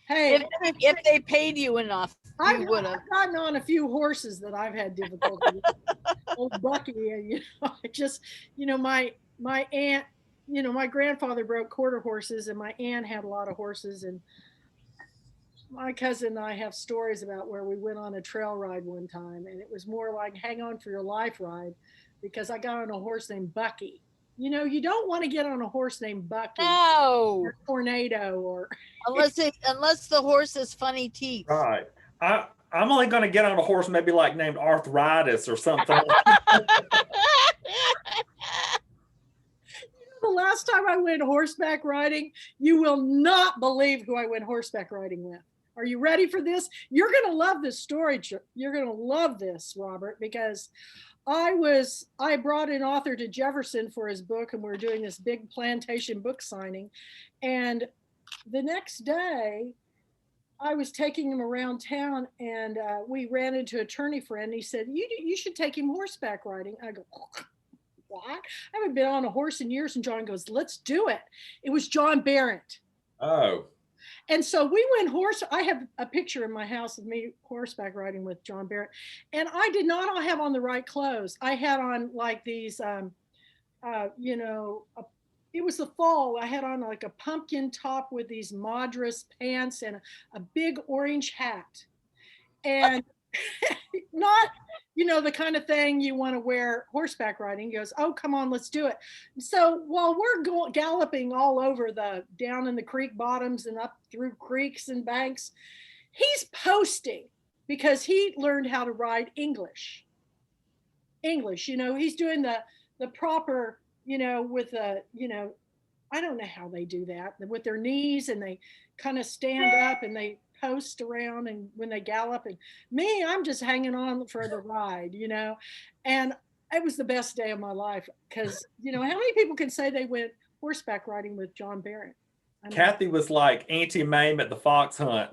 [SPEAKER 1] Hey,
[SPEAKER 2] if they paid you enough, you would have
[SPEAKER 1] gotten on a few horses that I've had difficulty with. Old Bucky, and my aunt, my grandfather broke quarter horses, and my aunt had a lot of horses, and my cousin and I have stories about where we went on a trail ride one time, and it was more like hang on for your life ride, because I got on a horse named Bucky. You don't want to get on a horse named Bucky.
[SPEAKER 2] No.
[SPEAKER 1] Or Tornado, or
[SPEAKER 2] unless the horse has funny teeth.
[SPEAKER 3] Right. I'm only going to get on a horse maybe like named Arthritis or something.
[SPEAKER 1] The last time I went horseback riding, you will not believe who I went horseback riding with. Are you ready for this? You're going to love this story. You're going to love this, Robert, because I brought an author to Jefferson for his book, and we were doing this big plantation book signing. And the next day, I was taking him around town, and we ran into an attorney friend. He said, you should take him horseback riding. I go, what? I haven't been on a horse in years. And John goes, let's do it. It was John Barrett.
[SPEAKER 3] Oh.
[SPEAKER 1] And so we went I have a picture in my house of me horseback riding with John Barrett. And I did not have on the right clothes. I had on like these, it was the fall. I had on like a pumpkin top with these Madras pants and a big orange hat. And not, the kind of thing you want to wear horseback riding. He goes, oh, come on, let's do it. So while we're galloping all over down in the creek bottoms and up through creeks and banks, he's posting because he learned how to ride English, he's doing the proper, with I don't know how they do that with their knees, and they kind of stand up and they post around, and when they gallop, and me, I'm just hanging on for the ride, and it was the best day of my life because, how many people can say they went horseback riding with John Barrett?
[SPEAKER 3] Kathy was like Auntie Mame at the fox hunt.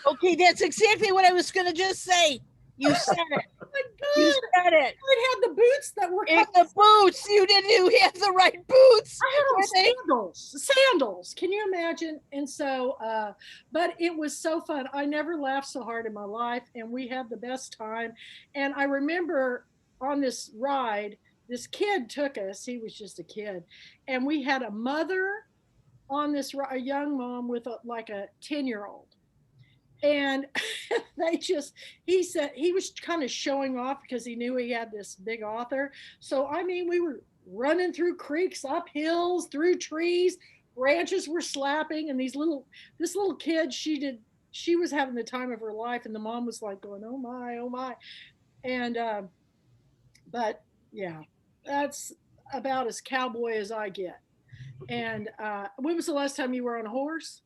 [SPEAKER 2] Okay, that's exactly what I was going to just say. You said it.
[SPEAKER 1] Oh my God.
[SPEAKER 2] You said it.
[SPEAKER 1] I had the boots that were
[SPEAKER 2] It's the boots. You have the right boots.
[SPEAKER 1] I had on sandals. Can you imagine? And so, but it was so fun. I never laughed so hard in my life, and we had the best time. And I remember on this ride, this kid took us. He was just a kid, and we had a mother on this, a young mom with a 10-year-old. And he said he was kind of showing off because he knew he had this big author. So, we were running through creeks, up hills, through trees, branches were slapping. And this little kid, she was having the time of her life. And the mom was like going, oh my, oh my. And, but yeah, that's about as cowboy as I get. And when was the last time you were on a horse?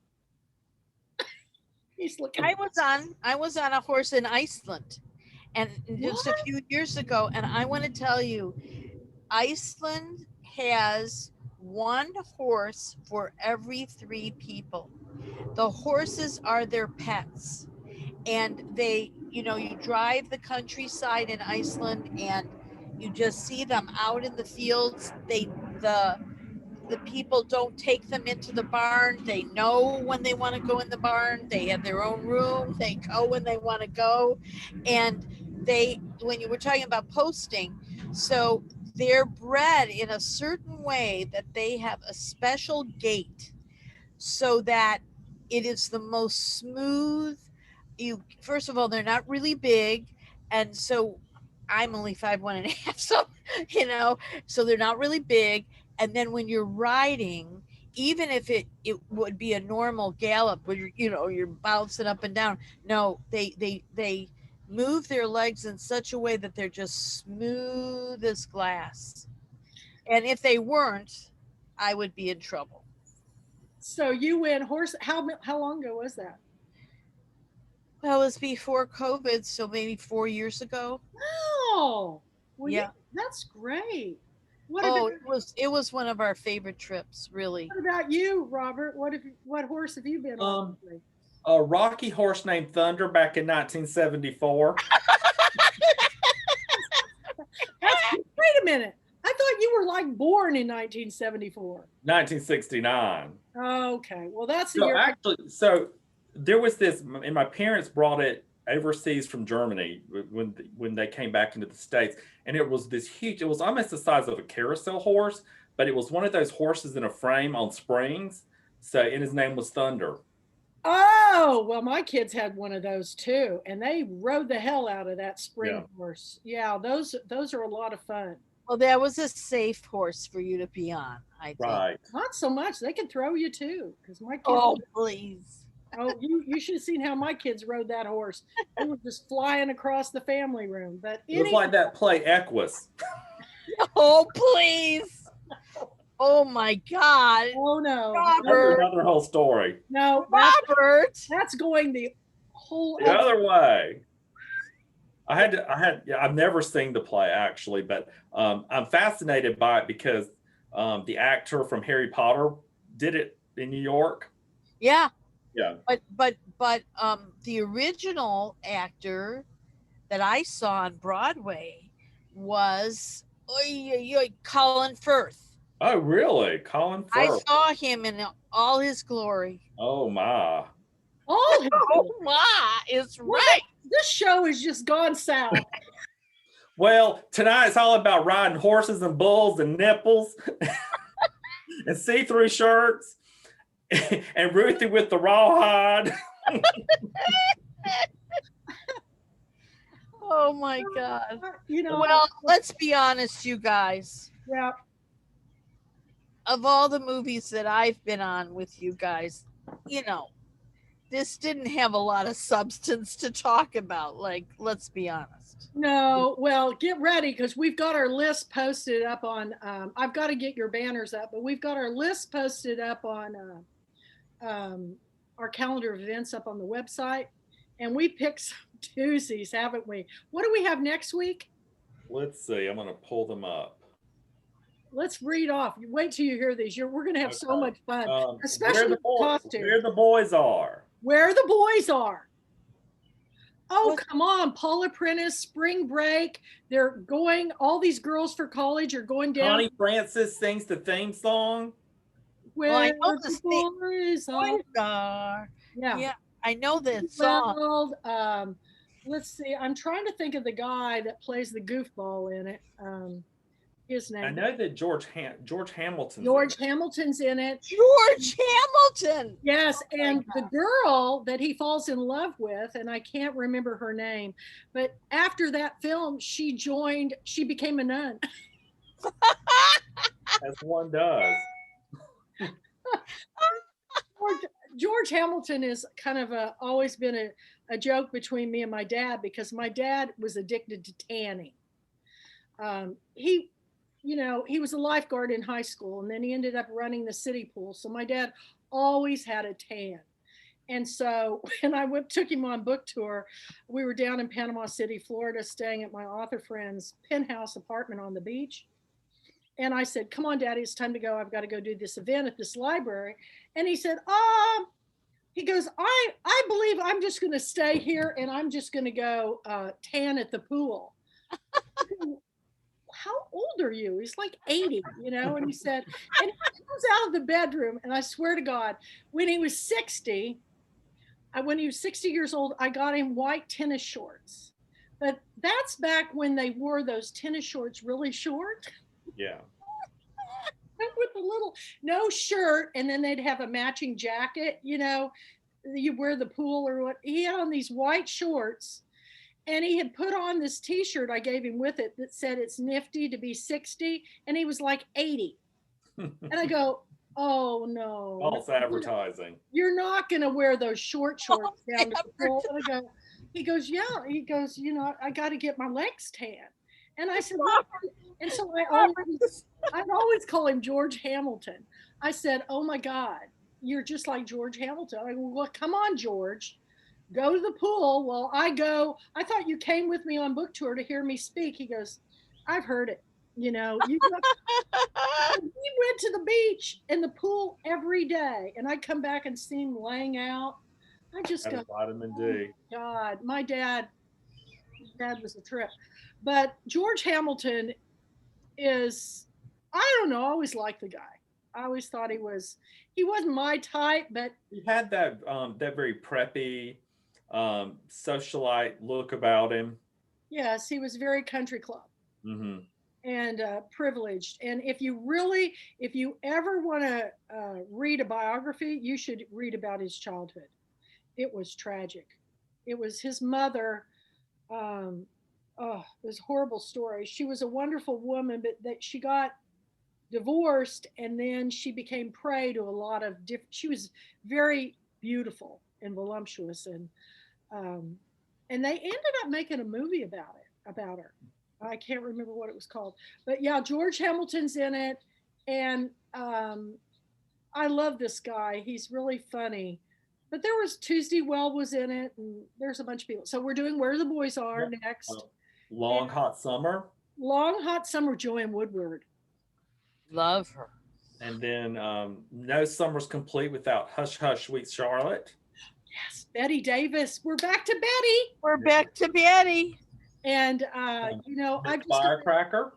[SPEAKER 1] He's looking.
[SPEAKER 2] I was on a horse in Iceland, and just a few years ago. And I want to tell you, Iceland has one horse for every 3 people. The horses are their pets, and they, you drive the countryside in Iceland, and you just see them out in the fields. The people don't take them into the barn. They know when they want to go in the barn. They have their own room. They go when they want to go. And when you were talking about posting, so they're bred in a certain way that they have a special gait so that it is the most smooth. First of all, they're not really big. And so I'm only 5'1.5", so, so they're not really big. And then when you're riding, even if it would be a normal gallop where you're bouncing up and down, no, they move their legs in such a way that they're just smooth as glass. And if they weren't, I would be in trouble.
[SPEAKER 1] So you went horse. How long ago was that?
[SPEAKER 2] Well, it was before COVID, so maybe 4 years ago.
[SPEAKER 1] Oh, well,
[SPEAKER 2] yeah,
[SPEAKER 1] that's great.
[SPEAKER 2] It was one of our favorite trips, really.
[SPEAKER 1] What about you, Robert? What horse have you been on?
[SPEAKER 3] A rocky horse named Thunder back in 1974.
[SPEAKER 1] Wait a minute. I thought you were born in 1974.
[SPEAKER 3] 1969.
[SPEAKER 1] Okay. Well, that's
[SPEAKER 3] the year. Actually, so there was this, and my parents brought it overseas from Germany when they came back into the States, and it was this huge, it was almost the size of a carousel horse, but it was one of those horses in a frame on springs. And his name was Thunder.
[SPEAKER 1] Oh, well, my kids had one of those too, and they rode the hell out of that spring horse. Yeah, those are a lot of fun.
[SPEAKER 2] Well, that was a safe horse for you to be on, I think.
[SPEAKER 3] Right.
[SPEAKER 1] Not so much. They can throw you too, because my kids.
[SPEAKER 2] Oh, please.
[SPEAKER 1] Oh, you should have seen how my kids rode that horse. They were just flying across the family room. But
[SPEAKER 3] it was like that play Equus.
[SPEAKER 2] Oh, please. Oh my God.
[SPEAKER 1] Oh no,
[SPEAKER 3] That's
[SPEAKER 2] Robert.
[SPEAKER 3] another whole story.
[SPEAKER 1] no,
[SPEAKER 2] Robert.
[SPEAKER 1] that's going the whole
[SPEAKER 3] The other way. Yeah, I've never seen the play actually, but I'm fascinated by it because the actor from Harry Potter did it in New York.
[SPEAKER 2] Yeah.
[SPEAKER 3] Yeah.
[SPEAKER 2] But the original actor that I saw on Broadway was Colin Firth.
[SPEAKER 3] Oh, really? Colin
[SPEAKER 2] I
[SPEAKER 3] Firth.
[SPEAKER 2] saw him in all his glory.
[SPEAKER 3] Oh my.
[SPEAKER 1] all his
[SPEAKER 2] Oh my, it's
[SPEAKER 1] Well,
[SPEAKER 2] right.
[SPEAKER 1] this show has just gone south.
[SPEAKER 3] Well, tonight it's all about riding horses and bulls and nipples and see-through shirts and Ruthie with the rawhide.
[SPEAKER 2] Oh my God.
[SPEAKER 1] You know,
[SPEAKER 2] Well, let's be honest, you guys.
[SPEAKER 1] yeah,
[SPEAKER 2] Of all the movies that I've been on with you guys, this didn't have a lot of substance to talk about. Like, let's be honest.
[SPEAKER 1] no, well, get ready because we've got our list posted up on. I've got to get your banners up, but we've got our list posted up on our calendar of events up on the website, and we picked some doozies, haven't we? What do we have next week?
[SPEAKER 3] Let's see. I'm going to pull them up.
[SPEAKER 1] Let's read off. You wait till you hear these. We're going to have so much fun, especially
[SPEAKER 3] where
[SPEAKER 1] costumes.
[SPEAKER 3] Where the boys are.
[SPEAKER 1] Where the boys are. Oh, come on. Paula Prentice, Spring Break. They're going, all these girls for college are going down.
[SPEAKER 3] Connie Francis sings the theme song.
[SPEAKER 1] Where
[SPEAKER 2] Well, I know
[SPEAKER 1] the
[SPEAKER 2] the
[SPEAKER 1] boys are.
[SPEAKER 2] Yeah, I know that song.
[SPEAKER 1] Well, let's see. I'm trying to think of the guy that plays the goofball in it. His name.
[SPEAKER 3] I know that George Hamilton's
[SPEAKER 1] George Hamilton's in it.
[SPEAKER 2] George Hamilton.
[SPEAKER 1] Yes, and the girl that he falls in love with, and I can't remember her name, but after that film, she became a nun.
[SPEAKER 3] As one does.
[SPEAKER 1] George Hamilton is kind of always been a joke between me and my dad because my dad was addicted to tanning. He was a lifeguard in high school and then he ended up running the city pool. So my dad always had a tan. And so when I took him on book tour, we were down in Panama City, Florida, staying at my author friend's penthouse apartment on the beach. And I said, come on, Daddy, it's time to go. I've got to go do this event at this library. And he said, he goes, I believe I'm just going to stay here and I'm just going to go tan at the pool. How old are you? He's like 80, and he said, and he comes out of the bedroom, and I swear to God, when he was 60 years old, I got him white tennis shorts. But that's back when they wore those tennis shorts really short.
[SPEAKER 3] Yeah.
[SPEAKER 1] With a little, no shirt, and then they'd have a matching jacket, you wear the pool or what. He had on these white shorts. And he had put on this t-shirt I gave him with it that said it's nifty to be 60. And he was like 80. And I go, oh no.
[SPEAKER 3] False advertising.
[SPEAKER 1] You're not going to wear those short shorts down to the pool. And he goes, yeah. He goes, I got to get my legs tan. And I said, what? And so I'd always call him George Hamilton. I said, oh my God, you're just like George Hamilton. I go, well, come on, George. Go to the pool. Well, I thought you came with me on book tour to hear me speak. He goes, I've heard it. He went to the beach and the pool every day. And I'd come back and see him laying out. I just go,
[SPEAKER 3] vitamin D.
[SPEAKER 1] Oh God, my dad was a trip. But George Hamilton is, I don't know, I always liked the guy. I always thought he wasn't my type, but
[SPEAKER 3] he had that very preppy socialite look about him.
[SPEAKER 1] Yes, he was very country club.
[SPEAKER 3] Mm-hmm.
[SPEAKER 1] And privileged. And if you ever want to read a biography, you should read about his childhood. It was tragic. It was his mother. It was a horrible story. She was a wonderful woman, but that she got divorced and then she became prey to a lot of she was very beautiful and voluptuous, and they ended up making a movie about her. I can't remember what it was called, but yeah, George Hamilton's in it. And I love this guy. He's really funny. But there was Tuesday Well was in it, and there's a bunch of people. So we're doing Where the Boys Are
[SPEAKER 3] Yep.
[SPEAKER 1] next.
[SPEAKER 3] Long
[SPEAKER 1] And
[SPEAKER 3] Hot Summer.
[SPEAKER 1] Long Hot Summer, Joanne Woodward.
[SPEAKER 2] Love her.
[SPEAKER 3] And then No Summer's Complete Without Hush Hush Sweet Charlotte.
[SPEAKER 1] Yes, Betty Davis. We're back to Betty.
[SPEAKER 2] We're back to Betty.
[SPEAKER 1] And you know, I just
[SPEAKER 3] Firecracker.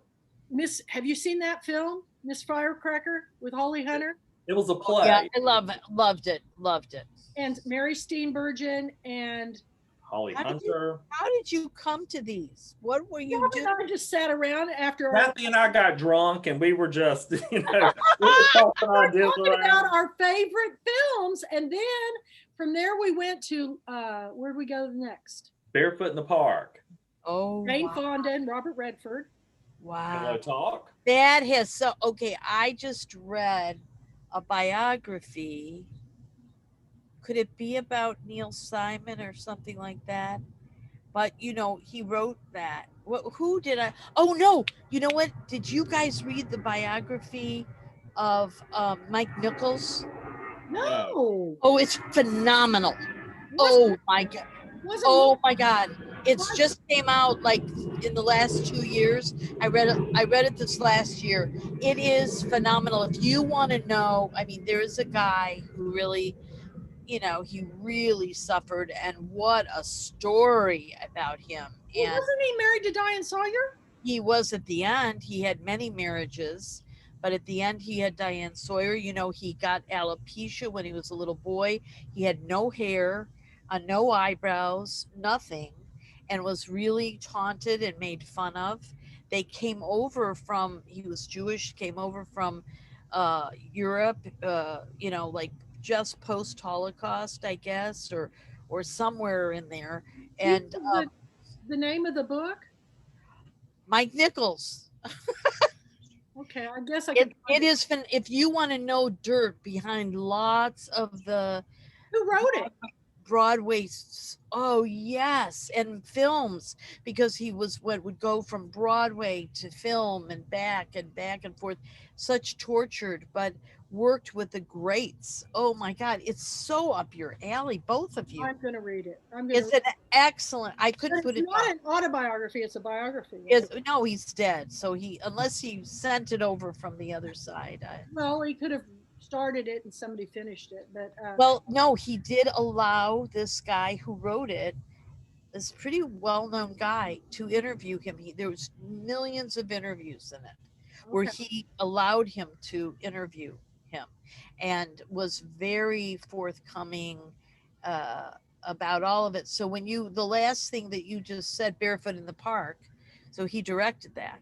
[SPEAKER 1] have you seen that film, Miss Firecracker with Holly Hunter?
[SPEAKER 3] It was a play.
[SPEAKER 2] Yeah, I loved it.
[SPEAKER 1] And Mary Steenburgen and
[SPEAKER 3] Holly Hunter.
[SPEAKER 2] How did you come to these? What were you doing?
[SPEAKER 1] I just sat around after
[SPEAKER 3] Kathy and I got drunk, and we were just, we were talking
[SPEAKER 1] about our favorite films, and then from there we went to where'd we go next?
[SPEAKER 3] Barefoot in the Park.
[SPEAKER 2] Oh,
[SPEAKER 1] Jane Fonda and Robert Redford.
[SPEAKER 2] Wow.
[SPEAKER 3] Hello Talk.
[SPEAKER 2] That has okay. I just read a biography. Could it be about Neil Simon or something like that? But you know, he wrote that. Who did I? Oh no! You know what? Did you guys read the biography of Mike Nichols?
[SPEAKER 1] No.
[SPEAKER 2] Oh, it's phenomenal. Oh my god. Oh my god. It's just came out like in the last 2 years. I read it this last year. It is phenomenal. If you want to know, I mean, there is a guy who really, you know, he really suffered, and what a story about him. And
[SPEAKER 1] wasn't he married to Diane Sawyer?
[SPEAKER 2] He was at the end. He had many marriages, but at the end he had Diane Sawyer. You know, he got alopecia when he was a little boy. He had no hair, no eyebrows, nothing, and was really taunted and made fun of. They came over from, he was Jewish, came over from Europe, you know, like just post-Holocaust, I guess, or somewhere in there. And
[SPEAKER 1] the name of the book?
[SPEAKER 2] Mike Nichols.
[SPEAKER 1] Okay, I guess I can.
[SPEAKER 2] It is fun if you want to know dirt behind lots of the.
[SPEAKER 1] Who wrote it?
[SPEAKER 2] Broadway. Oh yes, and films, because he was what would go from Broadway to film and back and forth. Such tortured, but worked with the greats. Oh my God, it's so up your alley, both of you.
[SPEAKER 1] I'm going to read it.
[SPEAKER 2] It's an excellent. I couldn't put it.
[SPEAKER 1] It's not an autobiography. It's a biography.
[SPEAKER 2] No, he's dead. So unless he sent it over from the other side.
[SPEAKER 1] Well, he could have started it and somebody finished it, but
[SPEAKER 2] well, no, he did allow this guy who wrote it, this pretty well-known guy, to interview him. There was millions of interviews in it where he allowed him to interview him, and was very forthcoming about all of it. So when the last thing that you just said, Barefoot in the Park, so he directed that.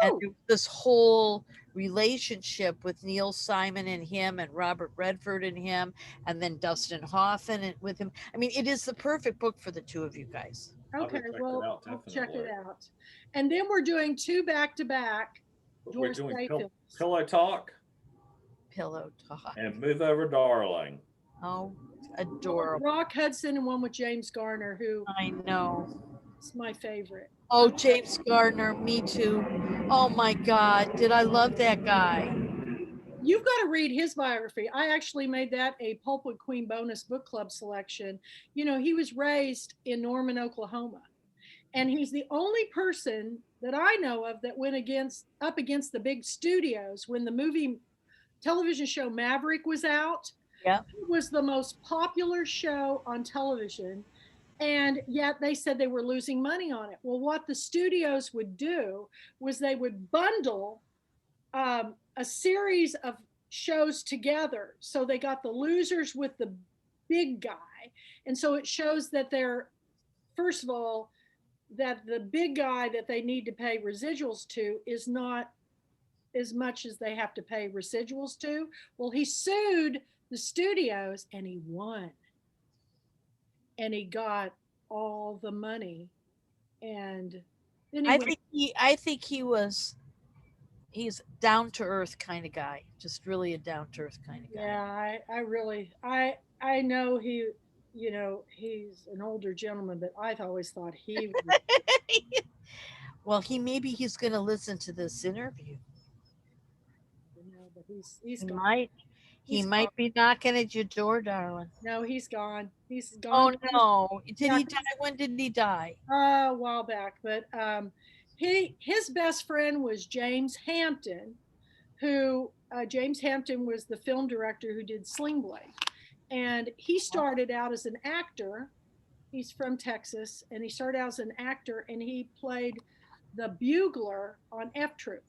[SPEAKER 2] And this whole relationship with Neil Simon and him, and Robert Redford and him, and then Dustin Hoffman and with him. I mean, it is the perfect book for the two of you guys.
[SPEAKER 1] Okay, well, I'll check it out. And then we're doing two back-to-back.
[SPEAKER 3] We're doing Pillow Talk.
[SPEAKER 2] Pillow Talk.
[SPEAKER 3] And Move Over Darling.
[SPEAKER 2] Oh, adorable.
[SPEAKER 1] Rock Hudson, and one with James Garner, who
[SPEAKER 2] I know.
[SPEAKER 1] It's my favorite.
[SPEAKER 2] Oh, James Gardner, me too. Oh my God, did I love that guy?
[SPEAKER 1] You've got to read his biography. I actually made that a Pulpwood Queen bonus book club selection. You know, he was raised in Norman, Oklahoma, and he's the only person that I know of that went up against the big studios when the television show Maverick was out.
[SPEAKER 2] Yeah,
[SPEAKER 1] it was the most popular show on television. And yet they said they were losing money on it. Well, what the studios would do was they would bundle a series of shows together. So they got the losers with the big guy. And so it shows that first of all, that the big guy that they need to pay residuals to is not as much as they have to pay residuals to. Well, he sued the studios and he won. And he got all the money, and then
[SPEAKER 2] I think he's down to earth kind of guy, just really a down to earth kind of guy.
[SPEAKER 1] Yeah, I really I know he, you know, he's an older gentleman, but I've always thought he was.
[SPEAKER 2] Well, maybe he's going to listen to this interview.
[SPEAKER 1] You know, but He's
[SPEAKER 2] He
[SPEAKER 1] gone.
[SPEAKER 2] might. He
[SPEAKER 1] He's
[SPEAKER 2] might
[SPEAKER 1] gone.
[SPEAKER 2] be knocking at your door, darling.
[SPEAKER 1] No, he's gone. He's
[SPEAKER 2] Oh
[SPEAKER 1] gone.
[SPEAKER 2] no! Did
[SPEAKER 1] Yeah,
[SPEAKER 2] he die? When did he die?
[SPEAKER 1] a while back. But his best friend was James Hampton, who James Hampton was the film director who did Sling Blade, and he started out as an actor. He's from Texas, and he started out as an actor, and he played the bugler on F Troop.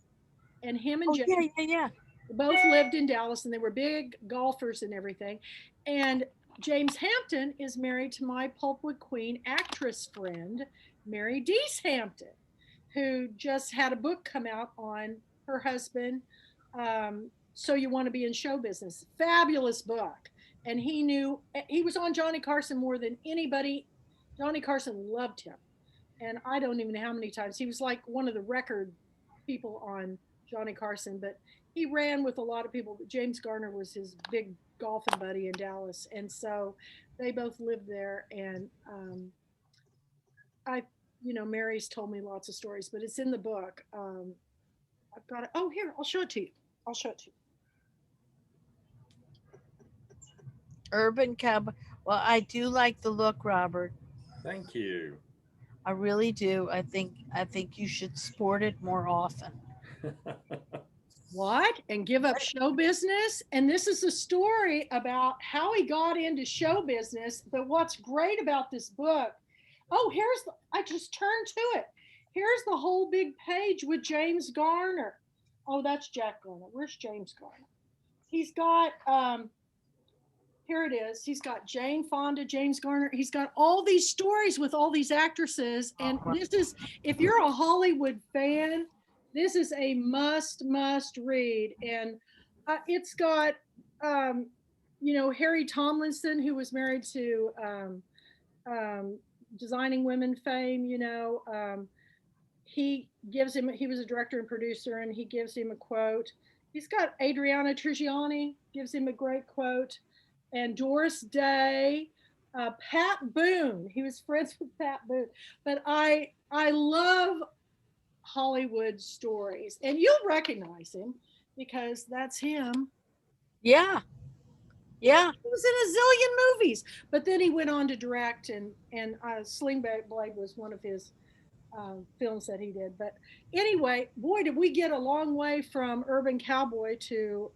[SPEAKER 1] And him and
[SPEAKER 2] Oh
[SPEAKER 1] James
[SPEAKER 2] yeah.
[SPEAKER 1] both lived in Dallas, and they were big golfers and everything. And James Hampton is married to my Pulpwood Queen actress friend, Mary Deese Hampton, who just had a book come out on her husband. So You Want to Be in Show Business. Fabulous book. And he was on Johnny Carson more than anybody. Johnny Carson loved him. And I don't even know how many times. He was like one of the record people on Johnny Carson, but he ran with a lot of people. James Garner was his big golfing buddy in Dallas. And so they both lived there. And I, Mary's told me lots of stories, but it's in the book. I've got it. Oh, here, I'll show it to you. I'll show it to you.
[SPEAKER 2] Urban cowboy. Well, I do like the look, Robert.
[SPEAKER 3] Thank you.
[SPEAKER 2] I really do. I think you should sport it more often.
[SPEAKER 1] What? And give up show business? And this is a story about how he got into show business. But what's great about this book, I just turned to it. Here's the whole big page with James Garner. Oh, that's Jack Garner. Where's James Garner? He's got, here it is. He's got Jane Fonda, James Garner. He's got all these stories with all these actresses. And this is, if you're a Hollywood fan, this is a must read. And it's got, Harry Tomlinson, who was married to Designing Women fame, he was a director and producer, and he gives him a quote. He's got Adriana Trigiani, gives him a great quote. And Doris Day, Pat Boone. He was friends with Pat Boone. But I love Hollywood stories, and you'll recognize him because that's him.
[SPEAKER 2] Yeah.
[SPEAKER 1] He was in a zillion movies, but then he went on to direct, and Sling Blade was one of his films that he did. But anyway, boy, did we get a long way from Urban Cowboy to,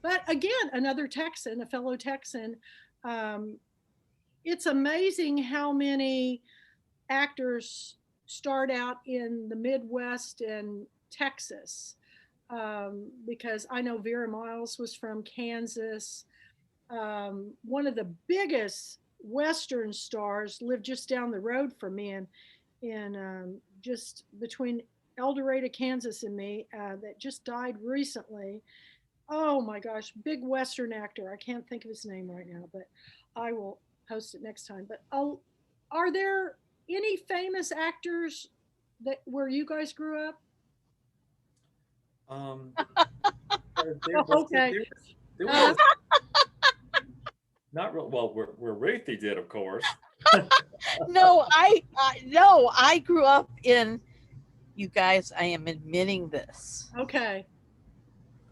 [SPEAKER 1] but again, another Texan, a fellow Texan. It's amazing how many actors start out in the Midwest and Texas, because I know Vera Miles was from Kansas. One of the biggest Western stars lived just down the road from me, in just between El Dorado, Kansas, and me, that just died recently. Oh my gosh, big Western actor. I can't think of his name right now, but I will post it next time. But are there any famous actors that where you guys grew up? Okay.
[SPEAKER 3] There was not real well where Ruthie did, of course.
[SPEAKER 2] No, I grew up in, you guys, I am admitting this,
[SPEAKER 1] Okay.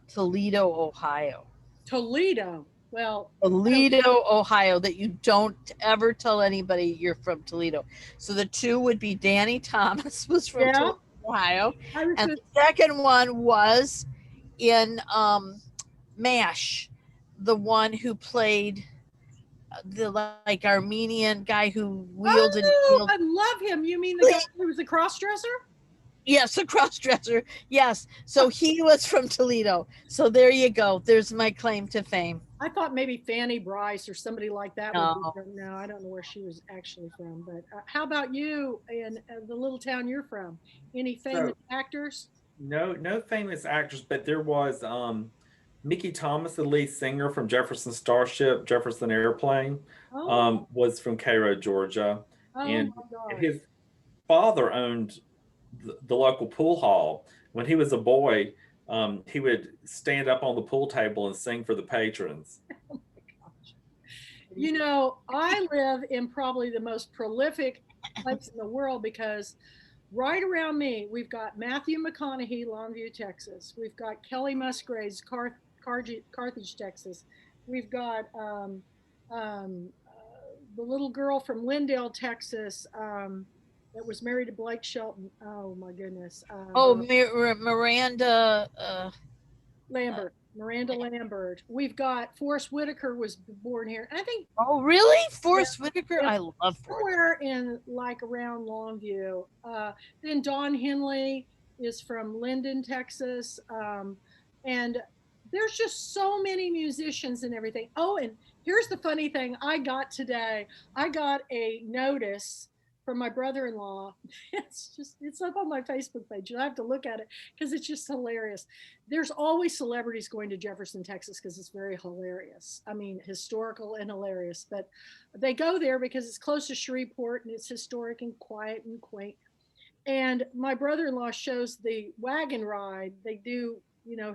[SPEAKER 2] Toledo, Ohio.
[SPEAKER 1] Toledo. Well,
[SPEAKER 2] Toledo, Ohio, that you don't ever tell anybody you're from Toledo. So the two would be Danny Thomas was from Toledo, Ohio. And the second one was in MASH, the one who played the like Armenian guy who wielded.
[SPEAKER 1] I love him. You mean the guy who was a cross-dresser?
[SPEAKER 2] Yes, a cross-dresser. Yes. So he was from Toledo. So there you go. There's my claim to fame.
[SPEAKER 1] I thought maybe Fanny Bryce or somebody like that.
[SPEAKER 2] No.
[SPEAKER 1] Would be from. No, I don't know where she was actually from. But how about you in the little town you're from? Any famous actors?
[SPEAKER 3] No famous actors, but there was Mickey Thomas, the lead singer from Jefferson Starship, Jefferson Airplane, was from Cairo, Georgia. And his father owned the local pool hall. When he was a boy, he would stand up on the pool table and sing for the patrons.
[SPEAKER 1] Oh my gosh. I live in probably the most prolific place in the world because Right around me, we've got Matthew McConaughey, Longview, Texas. We've got Kelly Musgraves, Carthage, Texas. We've got the little girl from Lindale, Texas, that was married to Blake Shelton. Oh my goodness.
[SPEAKER 2] Oh, Miranda.
[SPEAKER 1] Lambert, Miranda Lambert. We've got Forrest Whitaker was born here. I think
[SPEAKER 2] Oh, really? Forrest Whitaker?
[SPEAKER 1] yeah,
[SPEAKER 2] I love Forrest.
[SPEAKER 1] somewhere in like around Longview. Then Don Henley is from Linden, Texas. And there's just so many musicians and everything. Oh, and here's the funny thing I got today. I got a notice from my brother-in-law. It's up on my Facebook page. I have to look at it because it's just hilarious. There's always celebrities going to Jefferson, Texas because it's very hilarious. I mean, historical and hilarious. But they go there because it's close to Shreveport and it's historic and quiet and quaint. And my brother-in-law shows the wagon ride. They do,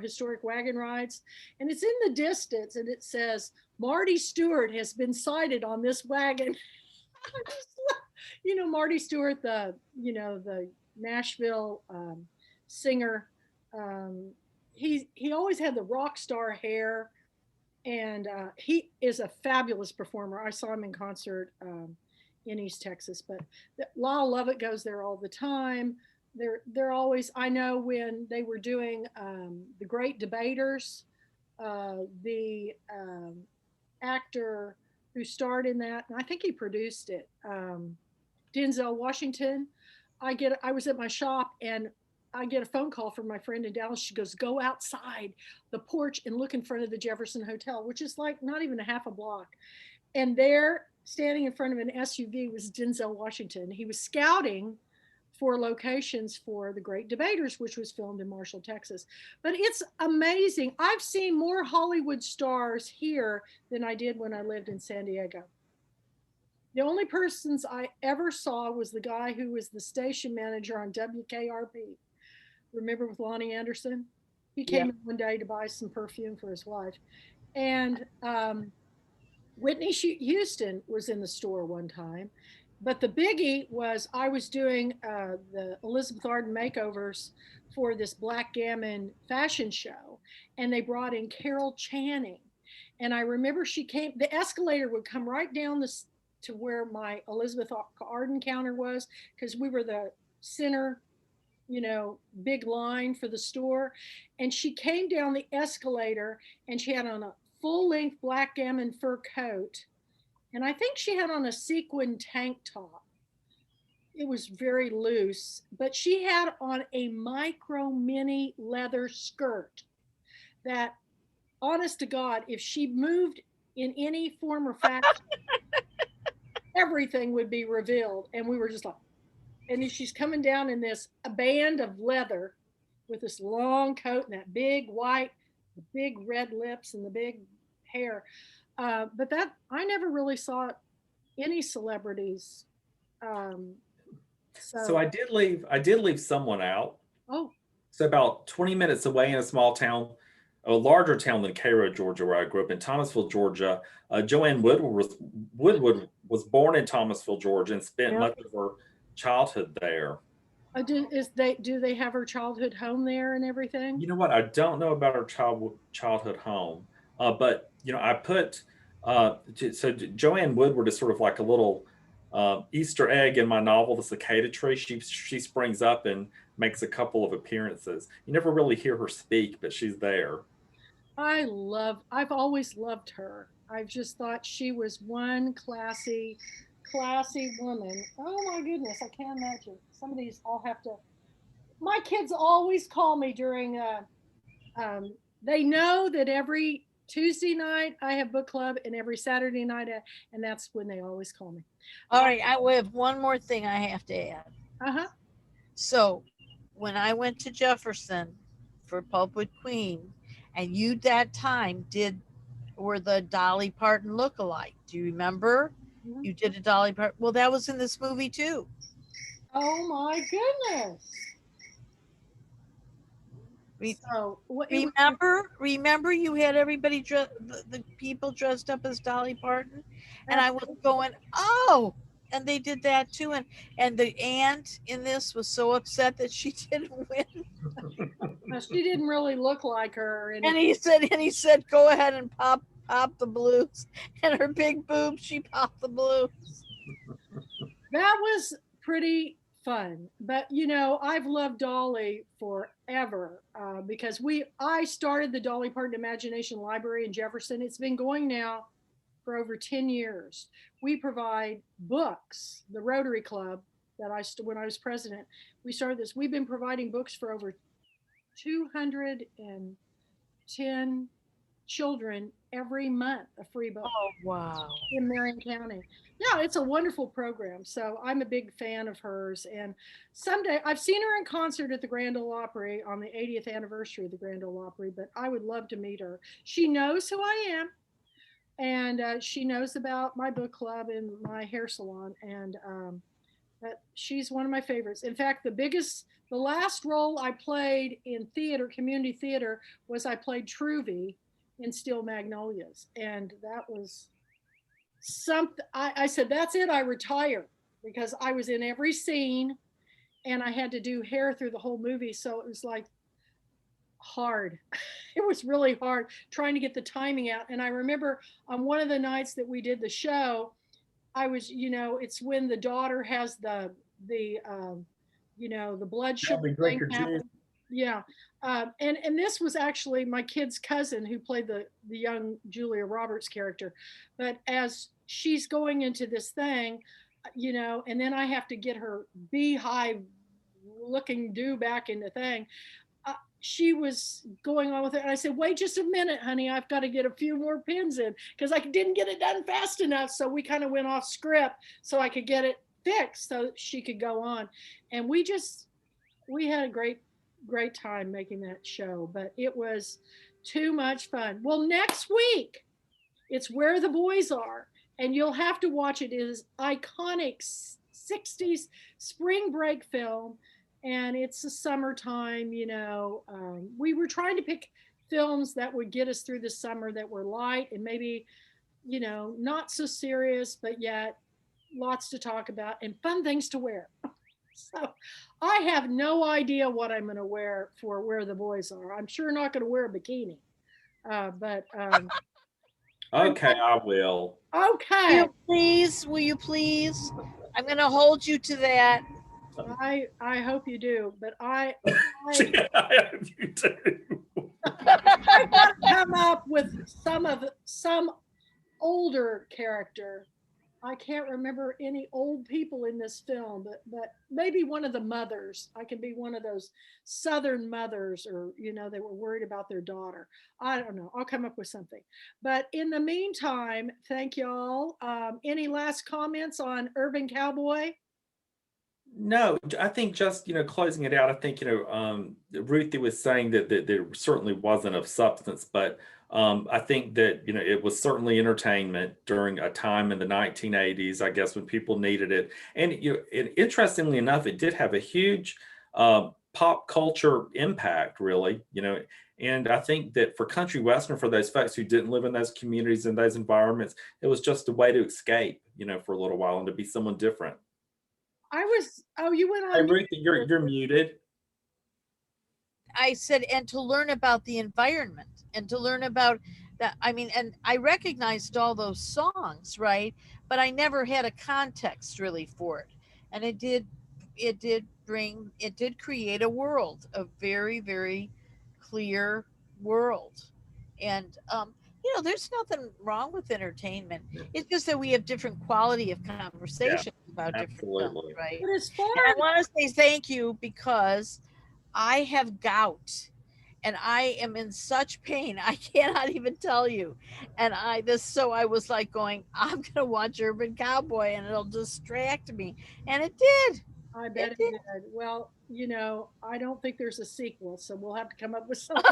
[SPEAKER 1] historic wagon rides. And it's in the distance and it says, Marty Stewart has been sighted on this wagon. Marty Stewart, the Nashville singer. He always had the rock star hair, and he is a fabulous performer. I saw him in concert in East Texas, but Lyle Lovett goes there all the time. They're always. I know when they were doing the Great Debaters, the actor who starred in that, and I think he produced it. Denzel Washington. I was at my shop and I get a phone call from my friend in Dallas. She goes, go outside the porch and look in front of the Jefferson Hotel, which is like not even a half a block. And there, standing in front of an SUV, was Denzel Washington. He was scouting for locations for The Great Debaters, which was filmed in Marshall, Texas. But it's amazing. I've seen more Hollywood stars here than I did when I lived in San Diego. The only persons I ever saw was the guy who was the station manager on WKRP. Remember with Lonnie Anderson? He came in one day to buy some perfume for his wife. And Whitney Houston was in the store one time. But the biggie was I was doing the Elizabeth Arden makeovers for this Black Gammon fashion show. And they brought in Carol Channing. And I remember she came, the escalator would come right down to where my Elizabeth Arden counter was, because we were the center, big line for the store. And she came down the escalator and she had on a full-length Black Gammon fur coat. And I think she had on a sequin tank top. It was very loose, but she had on a micro mini leather skirt that, honest to God, if she moved in any form or fashion, everything would be revealed. And we were just like, and then she's coming down in a band of leather with this long coat and that big white, the big red lips and the big hair. But that, I never really saw any celebrities.
[SPEAKER 3] So I did leave someone out.
[SPEAKER 1] Oh.
[SPEAKER 3] So about 20 minutes away in a small town, a larger town than Cairo, Georgia, where I grew up, in Thomasville, Georgia. Joanne Woodward was born in Thomasville, Georgia, and spent much of her childhood there.
[SPEAKER 1] Do they have her childhood home there and everything?
[SPEAKER 3] You know what? I don't know about her childhood home, but I put so Joanne Woodward is sort of like a little Easter egg in my novel, The Cicada Tree. She springs up and makes a couple of appearances. You never really hear her speak, but she's there.
[SPEAKER 1] I've always loved her. I've just thought she was one classy woman. Oh my goodness, I can't imagine. Some of these all have to. My kids always call me during. They know that every Tuesday night I have book club, and every Saturday night, and that's when they always call me.
[SPEAKER 2] All right, I have one more thing I have to add. So, when I went to Jefferson for Pulpwood Queen, and you that time were the Dolly Parton lookalike. Do you remember? Mm-hmm. You did a Dolly Parton. Well, that was in this movie too.
[SPEAKER 1] Oh my goodness.
[SPEAKER 2] Remember you had everybody the people dressed up as Dolly Parton, and I was going, oh, and they did that too. And the aunt in this was so upset that she didn't win.
[SPEAKER 1] She didn't really look like her.
[SPEAKER 2] And he said, go ahead and pop the blues. And her big boobs, she popped the blues.
[SPEAKER 1] That was pretty fun. But you know, I've loved Dolly forever because I started the Dolly Parton Imagination Library in Jefferson. It's been going now for over 10 years. We provide books. The Rotary Club that when I was president, we started this. We've been providing books for over 210 children every month, a free book.
[SPEAKER 2] Oh, wow.
[SPEAKER 1] In Marion County. Yeah, it's a wonderful program. So I'm a big fan of hers. And someday I've seen her in concert at the Grand Ole Opry on the 80th anniversary of the Grand Ole Opry, but I would love to meet her. She knows who I am, and she knows about my book club and my hair salon. And she's one of my favorites. In fact, the last role I played in theater, community theater, was I played Truvy in Steel Magnolias. And that was something. I said, that's it, I retire, because I was in every scene and I had to do hair through the whole movie. So it was like hard. It was really hard trying to get the timing out. And I remember on one of the nights that we did the show, I was, it's when the daughter has the blood sugar thing happen. Yeah. And this was actually my kid's cousin who played the young Julia Roberts character. But as she's going into this thing, and then I have to get her beehive looking do back in the thing. She was going on with it. And I said, wait just a minute, honey. I've got to get a few more pins in because I didn't get it done fast enough. So we kind of went off script so I could get it fixed so she could go on. And we had a great time making that show, but it was too much fun. Well, next week, it's Where the Boys Are, and you'll have to watch it. It is iconic 60s spring break film. And it's the summertime, we were trying to pick films that would get us through the summer that were light and maybe, not so serious, but yet lots to talk about and fun things to wear. So I have no idea what I'm going to wear for Where the Boys Are. I'm sure not going to wear a bikini, but
[SPEAKER 3] Okay, I will.
[SPEAKER 1] Okay.
[SPEAKER 2] Will you please? I'm going to hold you to that.
[SPEAKER 1] I hope you do, but I
[SPEAKER 3] I hope you do.
[SPEAKER 1] I got to come up with some older character. I can't remember any old people in this film, but maybe one of the mothers. I can be one of those Southern mothers, or they were worried about their daughter. I don't know. I'll come up with something. But in the meantime, thank y'all. Any last comments on Urban Cowboy?
[SPEAKER 3] No, I think just closing it out. I think Ruthie was saying that there certainly wasn't of substance, but I think that it was certainly entertainment during a time in the 1980s, I guess, when people needed it. And interestingly enough, it did have a huge pop culture impact, really. And I think that for country western, for those folks who didn't live in those communities and those environments, it was just a way to escape, for a little while and to be someone different.
[SPEAKER 1] You went on.
[SPEAKER 3] Hey, Ruthie, you're muted.
[SPEAKER 2] I said, and to learn about the environment and to learn about that. I mean, and I recognized all those songs, right? But I never had a context really for it. And it did create a world, a very, very clear world. And, there's nothing wrong with entertainment. It's just that we have different quality of conversation about different films, right?
[SPEAKER 1] But as far
[SPEAKER 2] I want to say thank you because I have gout and I am in such pain. I cannot even tell you. And so I was like going, I'm going to watch Urban Cowboy and it'll distract me. And it did.
[SPEAKER 1] I bet it did. Well, I don't think there's a sequel, so we'll have to come up with something.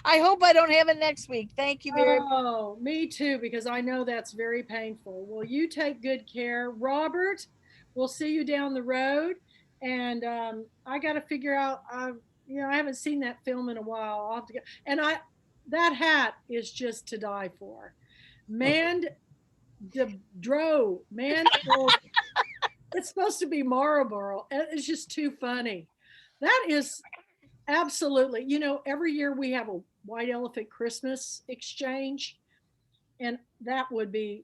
[SPEAKER 2] I hope I don't have it next week. Thank you very much.
[SPEAKER 1] Oh, me too, because I know that's very painful. Well, you take good care. Robert, we'll see you down the road. And I got to figure out, I haven't seen that film in a while. I'll have to go. And that hat is just to die for. Debra, man. It's supposed to be Marlboro. It's just too funny. That is absolutely, every year we have a white elephant Christmas exchange, and that would be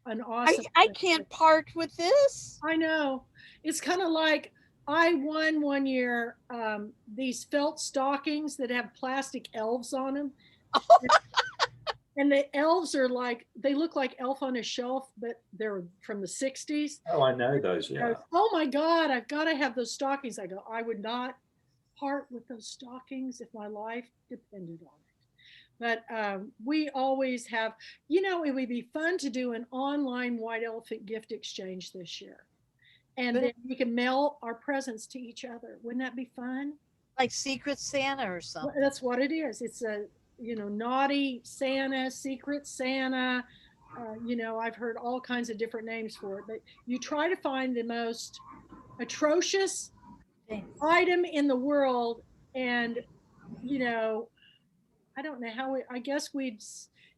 [SPEAKER 1] an awesome
[SPEAKER 2] I
[SPEAKER 1] thing.
[SPEAKER 2] can't part with this.
[SPEAKER 1] I know. It's kind of like I won one year these felt stockings that have plastic elves on them. And the elves are like, they look like Elf on a Shelf, but they're from the 60s.
[SPEAKER 3] Oh, I know those.
[SPEAKER 1] Goes,
[SPEAKER 3] Yeah.
[SPEAKER 1] oh my God, I've got to have those stockings. I go, I would not part with those stockings if my life depended on it. But we always have, it would be fun to do an online white elephant gift exchange this year. And then we can mail our presents to each other. Wouldn't that be fun?
[SPEAKER 2] Like Secret Santa or something.
[SPEAKER 1] That's what it is. It's a, naughty Santa, secret Santa. I've heard all kinds of different names for it, but you try to find the most atrocious item in the world. And, I don't know how, I guess we'd,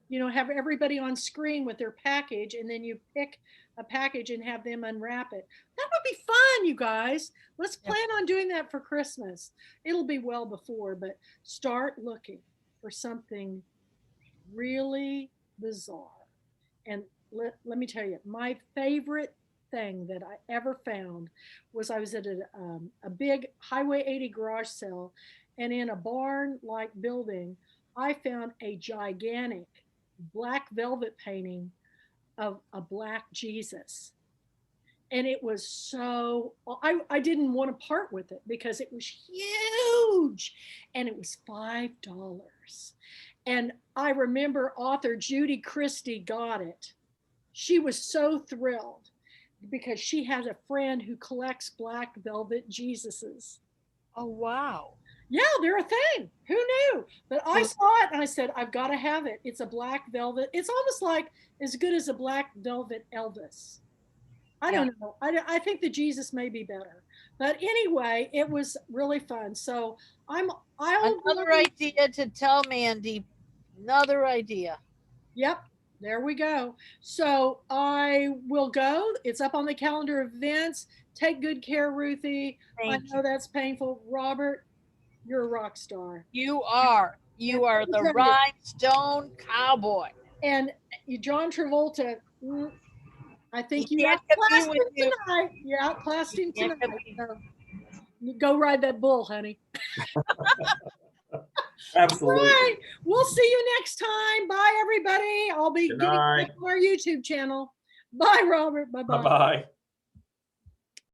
[SPEAKER 1] have everybody on screen with their package, and then you pick a package and have them unwrap it. That would be fun, you guys. Let's plan on doing that for Christmas. It'll be well before, but start looking for something really bizarre. And let me tell you, my favorite thing that I ever found was I was at a big Highway 80 garage sale, and in a barn-like building, I found a gigantic black velvet painting of a black Jesus. And it was so, I didn't want to part with it because it was huge, and it was $5. And I remember author Judy Christie got it. She was so thrilled because she has a friend who collects black velvet Jesuses.
[SPEAKER 2] Oh, wow.
[SPEAKER 1] Yeah, they're a thing. Who knew? But I saw it and I said, I've got to have it. It's a black velvet. It's almost like as good as a black velvet Elvis. I don't know. I think the Jesus may be better. But anyway, it was really fun. So
[SPEAKER 2] another idea to tell Mandy. Another idea.
[SPEAKER 1] Yep. There we go. So I will go. It's up on the calendar of events. Take good care, Ruthie. I know that's painful. Robert, you're a rock star.
[SPEAKER 2] You are. You are the rhinestone cowboy.
[SPEAKER 1] And John Travolta, I think you
[SPEAKER 2] outclassed him
[SPEAKER 1] tonight. You outclassed him tonight. So go ride that bull, honey.
[SPEAKER 3] Absolutely.
[SPEAKER 1] All right. We'll see you next time. Bye, everybody. I'll be getting on our YouTube channel. Bye, Robert. Bye-bye.
[SPEAKER 3] Bye-bye.